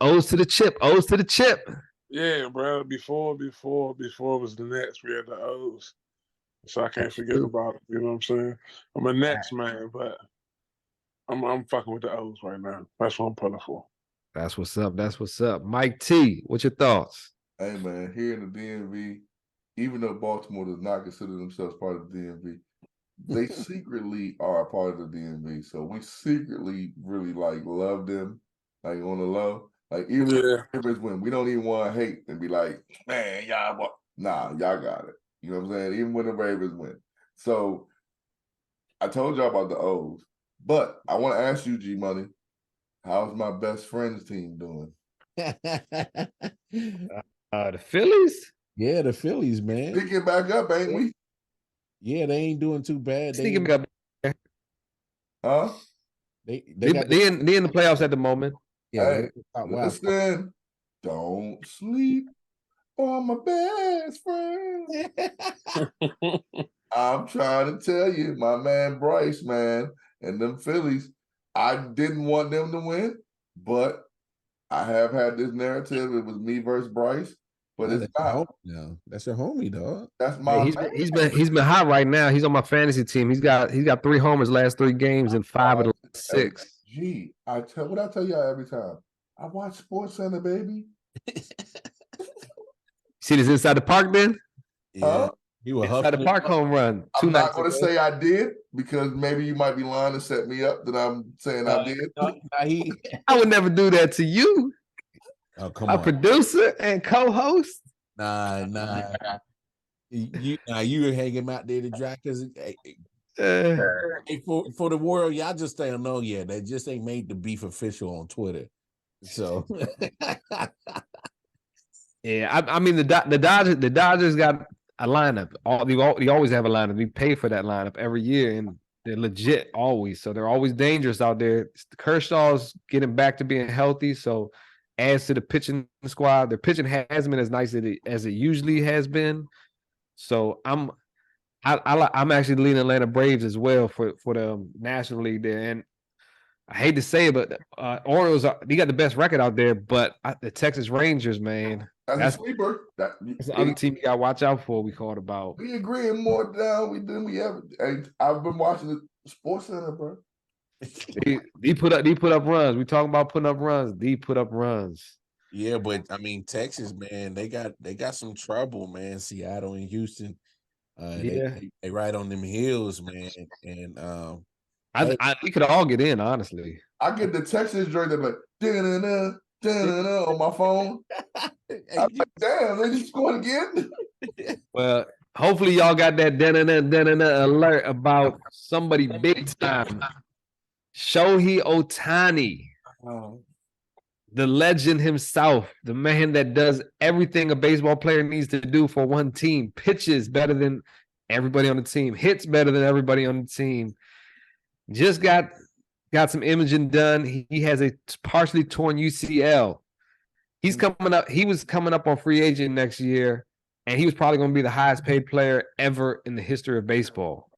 O's to the chip. O's to the chip. Yeah, bro. Before it was the Nets, we had the O's. So I can't forget about it. You know what I'm saying? I'm a Nets man, but I'm fucking with the O's right now. That's what I'm pulling for. That's what's up. That's what's up. Mike T, what's your thoughts? Hey man, here in the DMV, even though Baltimore does not consider themselves part of the DMV, they secretly are a part of the DMV. So we secretly really love them, like on the low. Like even if the Ravens win, we don't even want to hate and be like, man, nah, y'all got it. You know what I'm saying? Even when the Ravens win. So I told y'all about the O's, but I want to ask you, G Money, how's my best friend's team doing? The Phillies? Yeah, the Phillies, man. Picking back up, ain't we? Yeah, they ain't doing too bad. Sneaking up. Huh? They in the playoffs at the moment. Yeah, hey, listen, don't sleep on my best friend. I'm trying to tell you, my man Bryce, man, and them Phillies, I didn't want them to win, but I have had this narrative. It was me versus Bryce, but it's not. No, that's your homie, dog. That's my he's been hot right now. He's on my fantasy team. He's got 3 homers last 3 games and 5 of the last 6. Gee, I tell y'all every time. I watch Sports Center, baby. See this inside the park, then? Yeah, he was inside the park home run. I'm not going to say I did because maybe you might be lying to set me up that I'm saying I did. I would never do that to you. Oh, come on. A producer and co-host? Nah. You were hanging out there to dry because for the world, y'all just don't know yet. They just ain't made the beef official on Twitter. So yeah, I mean the Dodgers got a lineup. They always have a lineup. We pay for that lineup every year, and they're legit always. So they're always dangerous out there. Kershaw's getting back to being healthy, so adds to the pitching squad. Their pitching hasn't been as nice as it usually has been. So I'm actually leaning Atlanta Braves as well for the National League there. And I hate to say it, but Orioles they got the best record out there. But the Texas Rangers, man, that's a sleeper. That's the other team you got to watch out for. We called about. We agreeing more down than we ever. Hey, I've been watching the Sports Center, bro. They put up runs. We talking about putting up runs. They put up runs. Yeah, but I mean Texas, man, they got some trouble, man. Seattle and Houston, they right on them heels, man. And we could all get in, honestly. I get the Texas joint that like on my phone. I'm like, damn, they just scored again. Well, hopefully y'all got that alert about somebody big time. Shohei Ohtani, the legend himself, the man that does everything a baseball player needs to do for one team, pitches better than everybody on the team, hits better than everybody on the team. Just got some imaging done. He has a partially torn UCL. He's coming up. He was coming up on free agent next year, and he was probably going to be the highest paid player ever in the history of baseball.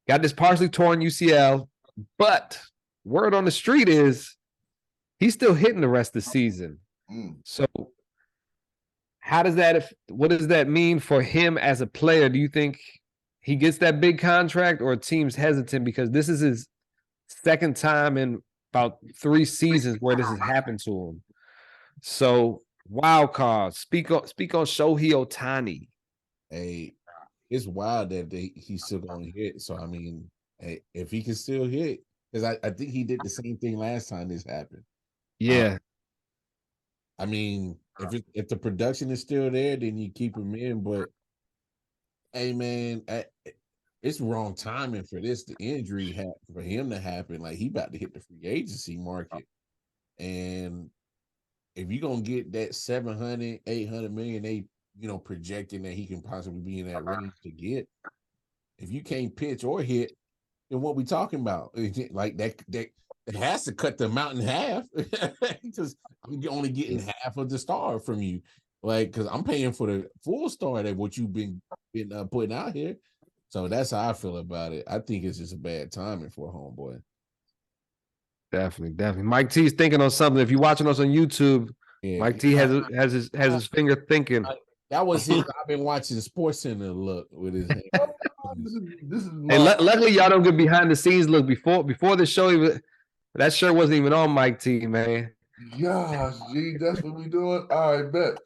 Got this partially torn UCL, but word on the street is he's still hitting the rest of the season. So what does that mean for him as a player? Do you think he gets that big contract, or team's hesitant because this is his second time in about 3 seasons where this has happened to him? So wild card. Speak on Shohei Ohtani. Hey, it's wild that he's still going to hit. So I mean, hey, if he can still hit, because I think he did the same thing last time this happened. Yeah. I mean, if the production is still there, then you keep him in. But hey, man, it's wrong timing for this. The injury for him to happen. Like he about to hit the free agency market, and if you're gonna get that 700, 800 million, they projecting that he can possibly be in that range to get. If you can't pitch or hit, then what we talking about? Like that has to cut the amount in half because I'm only getting half of the star from you. Like, because I'm paying for the full start at what you've been putting out here. So that's how I feel about it. I think it's just a bad timing for a homeboy. Definitely. Mike T's thinking on something. If you're watching us on YouTube, Yeah, Mike T has his finger thinking. That was his. I've been watching Sports Center look with his hand. This is Hey, my luckily y'all don't get behind the scenes look before the show. Even that shirt wasn't even on Mike T, man. gosh, G, that's what we doing. All right, bet.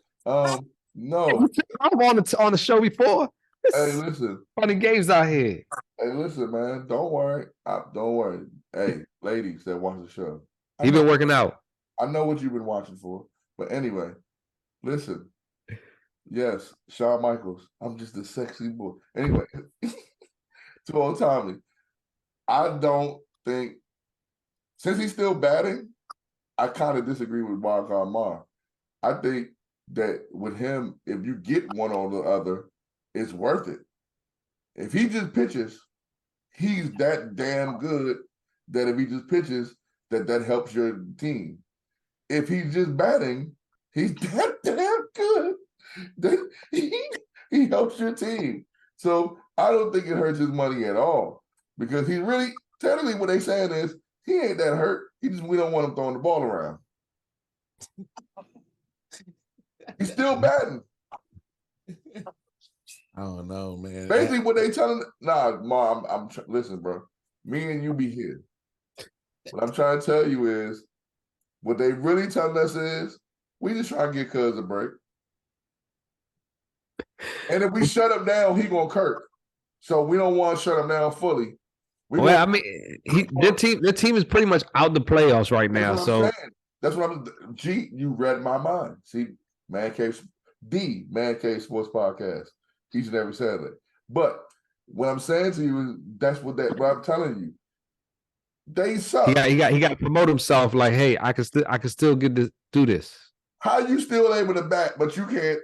No. I'm on the show before. Hey, listen. Funny games out here. Hey, listen, man. Don't worry. Don't worry. Hey, ladies that watch the show. He been working out. I know what you've been watching for. But anyway, listen. Yes, Shawn Michaels. I'm just a sexy boy. Anyway, to old Tommy. I don't think, since he's still batting, I kind of disagree with Wildcard Mar. I think that with him, if you get one or the other, it's worth it. If he just pitches, he's that damn good that if he just pitches, that helps your team. If he's just batting, he's that damn good that he helps your team. So I don't think it hurts his money at all because he really, technically what they saying is he ain't that hurt. We don't want him throwing the ball around. He's still batting. I don't know, man. Basically, what they telling, Mom, listen, bro. Me and you be here. What I'm trying to tell you is, what they really telling us is, we just trying to get Cuz a break. And if we shut him down, he gonna kirk. So we don't want to shut him down fully. I mean, their team is pretty much out the playoffs right now. So that's what I'm. G, you read my mind. See, Man Cave Sports Podcast, each and every Saturday. But what I'm saying to you is that's what I'm telling you. They suck. He got to promote himself. Like, hey, I can still get to do this. How you still able to bat, but you can't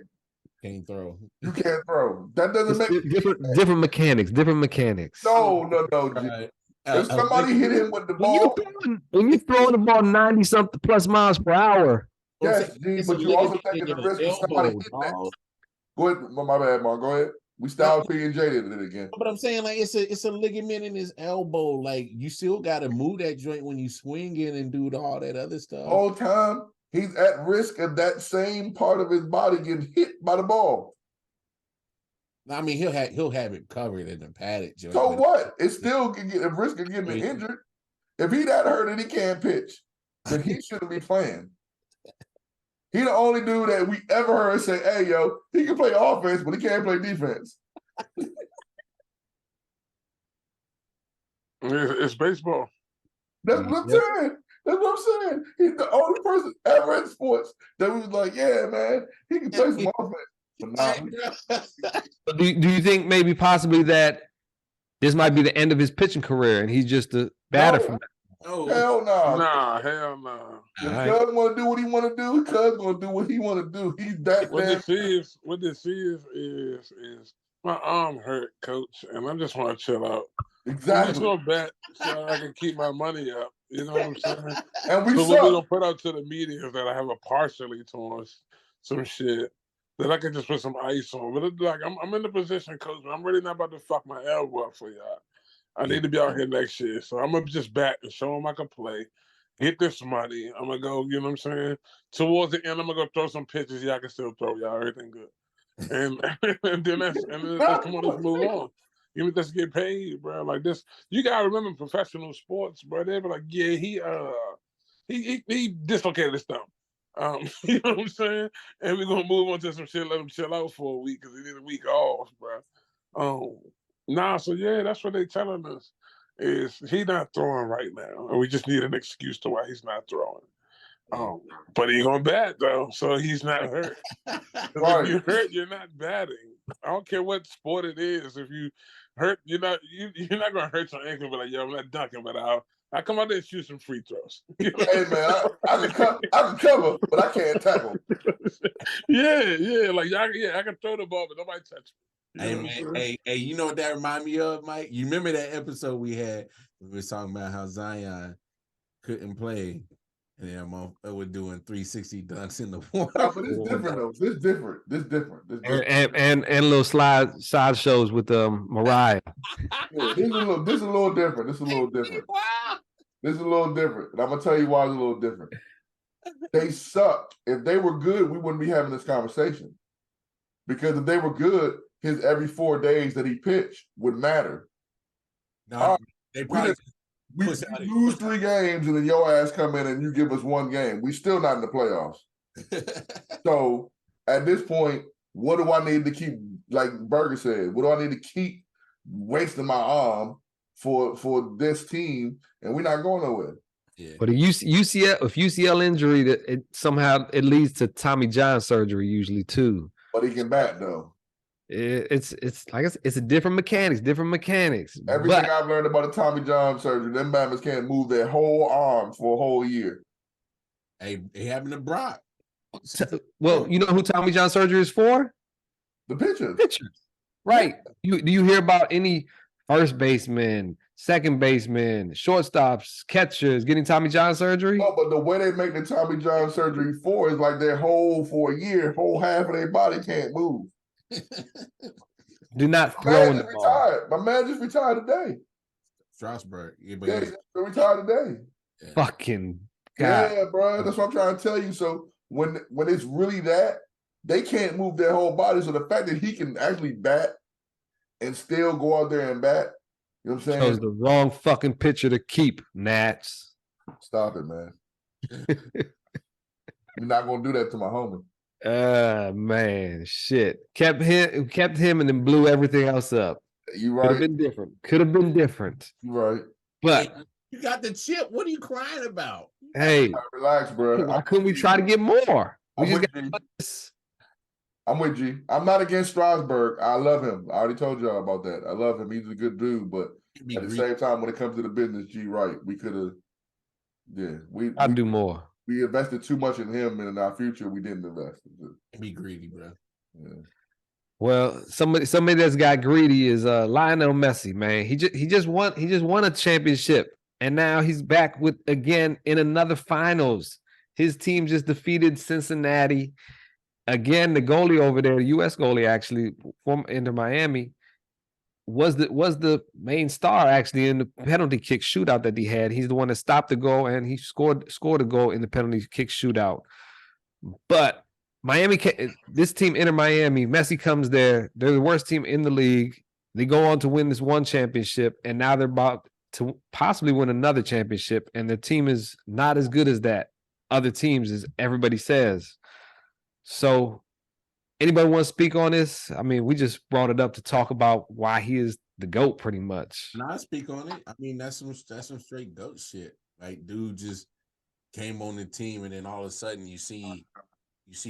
throw? You can't throw. That doesn't make different mechanics. Different mechanics. No. If somebody hit him with the ball, when you're throwing the ball 90-something plus miles per hour. Yes, G, but you also taking the risk of somebody hitting that. Go ahead, my bad, Mark. Go ahead. We styled P and J did it again. But I'm saying, like, it's a ligament in his elbow. Like, you still got to move that joint when you swing in and do all that other stuff. All time, he's at risk of that same part of his body getting hit by the ball. I mean, he'll have it covered in the padded joint. So what? It still can get a risk of getting injured. If he that hurt and he can't pitch, then he shouldn't be playing. He the only dude that we ever heard say, hey, yo, he can play offense, but he can't play defense. It's baseball. That's what I'm saying. That's what I'm saying. He's the only person ever in sports that was like, yeah, man, he can play some offense. Do you think maybe possibly that this might be the end of his pitching career and he's just a batter from that? Oh, hell no. Hell no. If Cuz want to do what he want to do, Cuz going to do what he want to do. He's that What this is my arm hurt, coach, and I just want to chill out. Exactly. I'm just going to bet so I can keep my money up. You know what I'm saying? And what we're going to put out to the media is that I have a partially torn some shit that I can just put some ice on. But it's like, I'm in the position, coach, but I'm really not about to fuck my elbow up for y'all. I need to be out here next year. So I'm going to just bat and show them I can play. Get this money. I'm going to go, you know what I'm saying? Towards the end, I'm going to go throw some pitches. Y'all can still throw, y'all. Everything good. And then let's come on, let's move on. You let's get paid, bro. Like this, you gotta remember professional sports, bro. They be like, yeah, he dislocated his thumb. You know what I'm saying? And we're gonna move on to some shit, let him chill out for a week because he need a week off, bro. So yeah, that's what they telling us is he not throwing right now, and we just need an excuse to why he's not throwing. But he gonna bat though, so he's not hurt. Right. If you hurt, you're not batting. I don't care what sport it is. If you hurt, you're not gonna hurt your ankle. But like, yo, I'm not dunking, but I come out there and shoot some free throws. You know? Hey man, I can cover, but I can't tackle. Yeah, like I can throw the ball, but nobody touch me. Hey man, hey, you know what that remind me of, Mike? You remember that episode we had? We were talking about how Zion couldn't play And then we're doing 360 dunks in the water. Nah, but it's different though. This different. This different. This different. And little side shows with Mariah. Yeah, this is a little different. This is a little different. Wow. This is a little different. And I'm gonna tell you why it's a little different. They suck. If they were good, we wouldn't be having this conversation. Because if they were good, his every 4 days that he pitched would matter. No, they probably we lose 3 games and then your ass come in and you give us 1 game. We still not in the playoffs. So at this point, what do I need to keep, like Berger said, what do I need to keep wasting my arm for this team? And we're not going nowhere. Yeah. But if UCL injury, that somehow it leads to Tommy John surgery usually too. But he can bat though. It's like it's a different mechanics. Everything I've learned about the Tommy John surgery, them Bama's can't move their whole arm for a whole year. Hey, they having a Brock. Well, you know who Tommy John surgery is for? The pitchers. Right. Do you hear about any first baseman, second baseman, shortstops, catchers getting Tommy John surgery? No, but the way they make the Tommy John surgery for is like their whole for a year, whole half of their body can't move. Do not throw in the ball. My man just retired today. Strasburg. Yeah, he's retired today. Yeah. Fucking God. Yeah, bro. That's what I'm trying to tell you. So when it's really that, they can't move their whole body. So the fact that he can actually bat and still go out there and bat, you know what I'm saying? Chose the wrong fucking pitcher to keep, Nats. Stop it, man. You're not gonna do that to my homie. Man, shit. Kept him and then blew everything else up. You right. Could have been different. You right. But you got the chip. What are you crying about? Hey, relax, bro. Why couldn't we try to get more? I'm with you. I'm not against Strasburg. I love him. I already told y'all about that. I love him. He's a good dude. But at the same time, when it comes to the business, G, right, we could have. Yeah, I'd do more. We invested too much in him, and in our future, we didn't invest. Be greedy, bro. Yeah. Well, somebody that's got greedy is Lionel Messi, man. He just won a championship, and now he's back again in another finals. His team just defeated Cincinnati. Again, the goalie over there, the U.S. goalie actually from Inter Miami, was the main star actually in the penalty kick shootout that he had. He's the one that stopped the goal and he scored a goal in the penalty kick shootout. But Miami, this team, Inter Miami, Messi comes there. They're the worst team in the league. They go on to win this one championship, and now they're about to possibly win another championship. And their team is not as good as that other teams, as everybody says. So, anybody want to speak on this? I mean, we just brought it up to talk about why he is the GOAT, pretty much. And I speak on it. I mean, that's some straight GOAT shit. Like, dude just came on the team, and then all of a sudden you see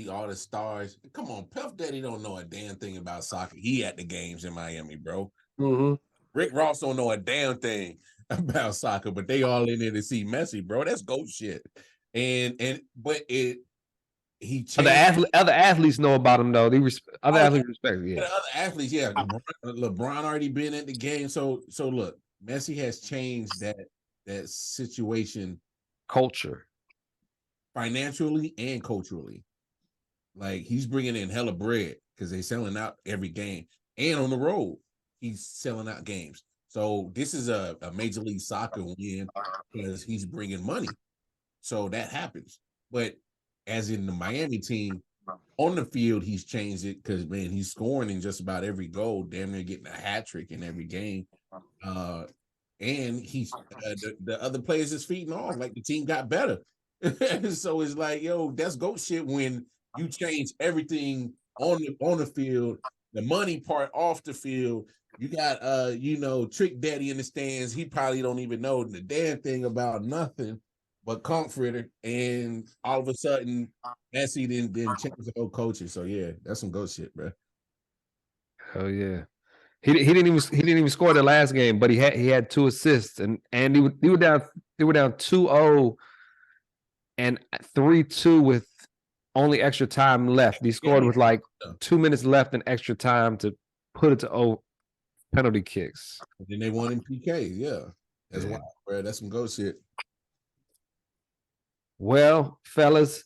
all the stars. Come on, Puff Daddy don't know a damn thing about soccer. He at the games in Miami, bro. Mm-hmm. Rick Ross don't know a damn thing about soccer, but they all in there to see Messi, bro. That's GOAT shit. He changed. Other athletes know about him though. Other athletes respect. Yeah, other athletes. Yeah, LeBron already been at the game. So look, Messi has changed that situation, culture, financially and culturally. Like he's bringing in hella bread because they're selling out every game, and on the road he's selling out games. So this is a Major League Soccer win because he's bringing money. So that happens, but as in the Miami team, on the field, he's changed it because, man, he's scoring in just about every goal, damn near getting a hat trick in every game. And he's the other players is feeding off, like the team got better. So it's like, yo, that's GOAT shit when you change everything on the field, the money part off the field. You got, Trick Daddy in the stands. He probably don't even know the damn thing about nothing but comforter, and all of a sudden, Messi didn't change the whole coaching. So yeah, that's some GOAT shit, bro. Hell yeah, he didn't even score the last game, but he had 2 assists, and they were down 2-0 and 3-2 with only extra time left. He scored with like 2 minutes left in extra time to put it to penalty kicks. And then they won in PKs. Yeah, that's wild, bro. That's some GOAT shit. Well, fellas,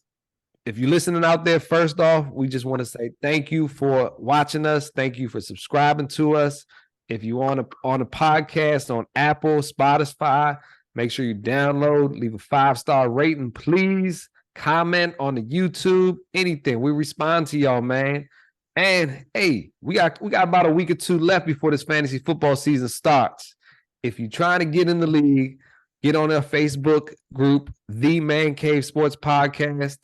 if you're listening out there, first off, we just want to say thank you for watching us. Thank you for subscribing to us. If you on a podcast on Apple, Spotify, make sure you download, leave a 5-star rating, please. Comment on the YouTube, anything. We respond to y'all, man. And hey, we got about a week or two left before this fantasy football season starts. If you're trying to get in the league, get on our Facebook group, The Man Cave Sports Podcast.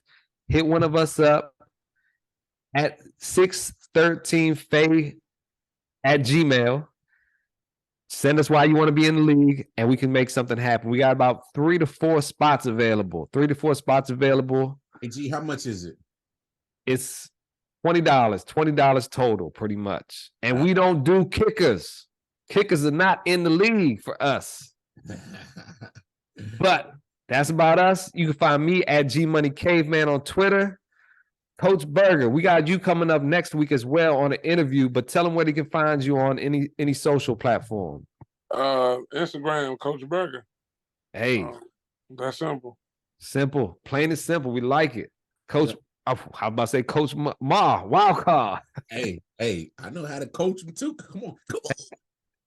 Hit one of us up at 613Faye at Gmail. Send us why you want to be in the league, and we can make something happen. We got about 3 to 4 spots available. Hey, G, how much is it? It's $20 total, pretty much. And we don't do kickers. Kickers are not in the league for us. But that's about us. You can find me at G Money Caveman on Twitter. Coach Berger, we got you coming up next week as well on an interview, but tell them where they can find you on any social platform. Instagram, Coach Berger. Hey. That's simple. Simple. Plain and simple. We like it. Coach, how about to say Coach Ma, wild card. Hey, I know how to coach him too. Come on.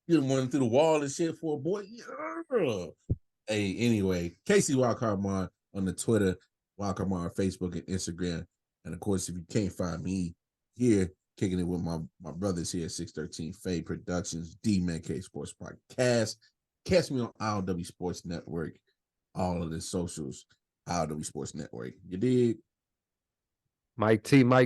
You done run through the wall and shit for a boy. Yeah. Hey, anyway, Casey Wildcard Mon on the Twitter, Wildcard Mon on Facebook and Instagram. And of course, if you can't find me here, kicking it with my brothers here at 613 Faye Productions, D-Man K Sports Podcast. Catch me on ILW Sports Network, all of the socials, ILW Sports Network. You dig? Mike T. My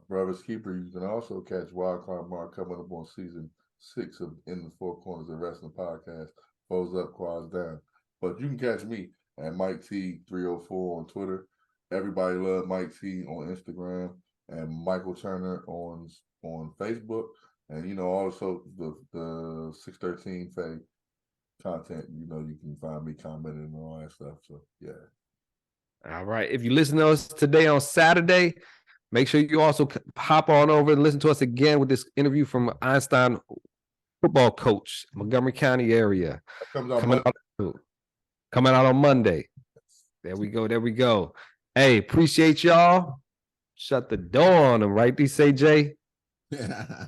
brother's keeper. You can also catch Wildcard Mark coming up on season 6 of In the Four Corners of Wrestling Podcast. Foes up, quads down. But you can catch me at Mike T 304 on Twitter. Everybody love Mike T on Instagram and Michael Turner on Facebook. And also the 613 Faye content. You can find me commenting and all that stuff. So yeah. All right. If you listen to us today on Saturday, make sure you also hop on over and listen to us again with this interview from Einstein football coach, Montgomery County area. Coming out on Monday. There we go. Hey, appreciate y'all. Shut the door on them, right? D. Say, Jay? Yeah.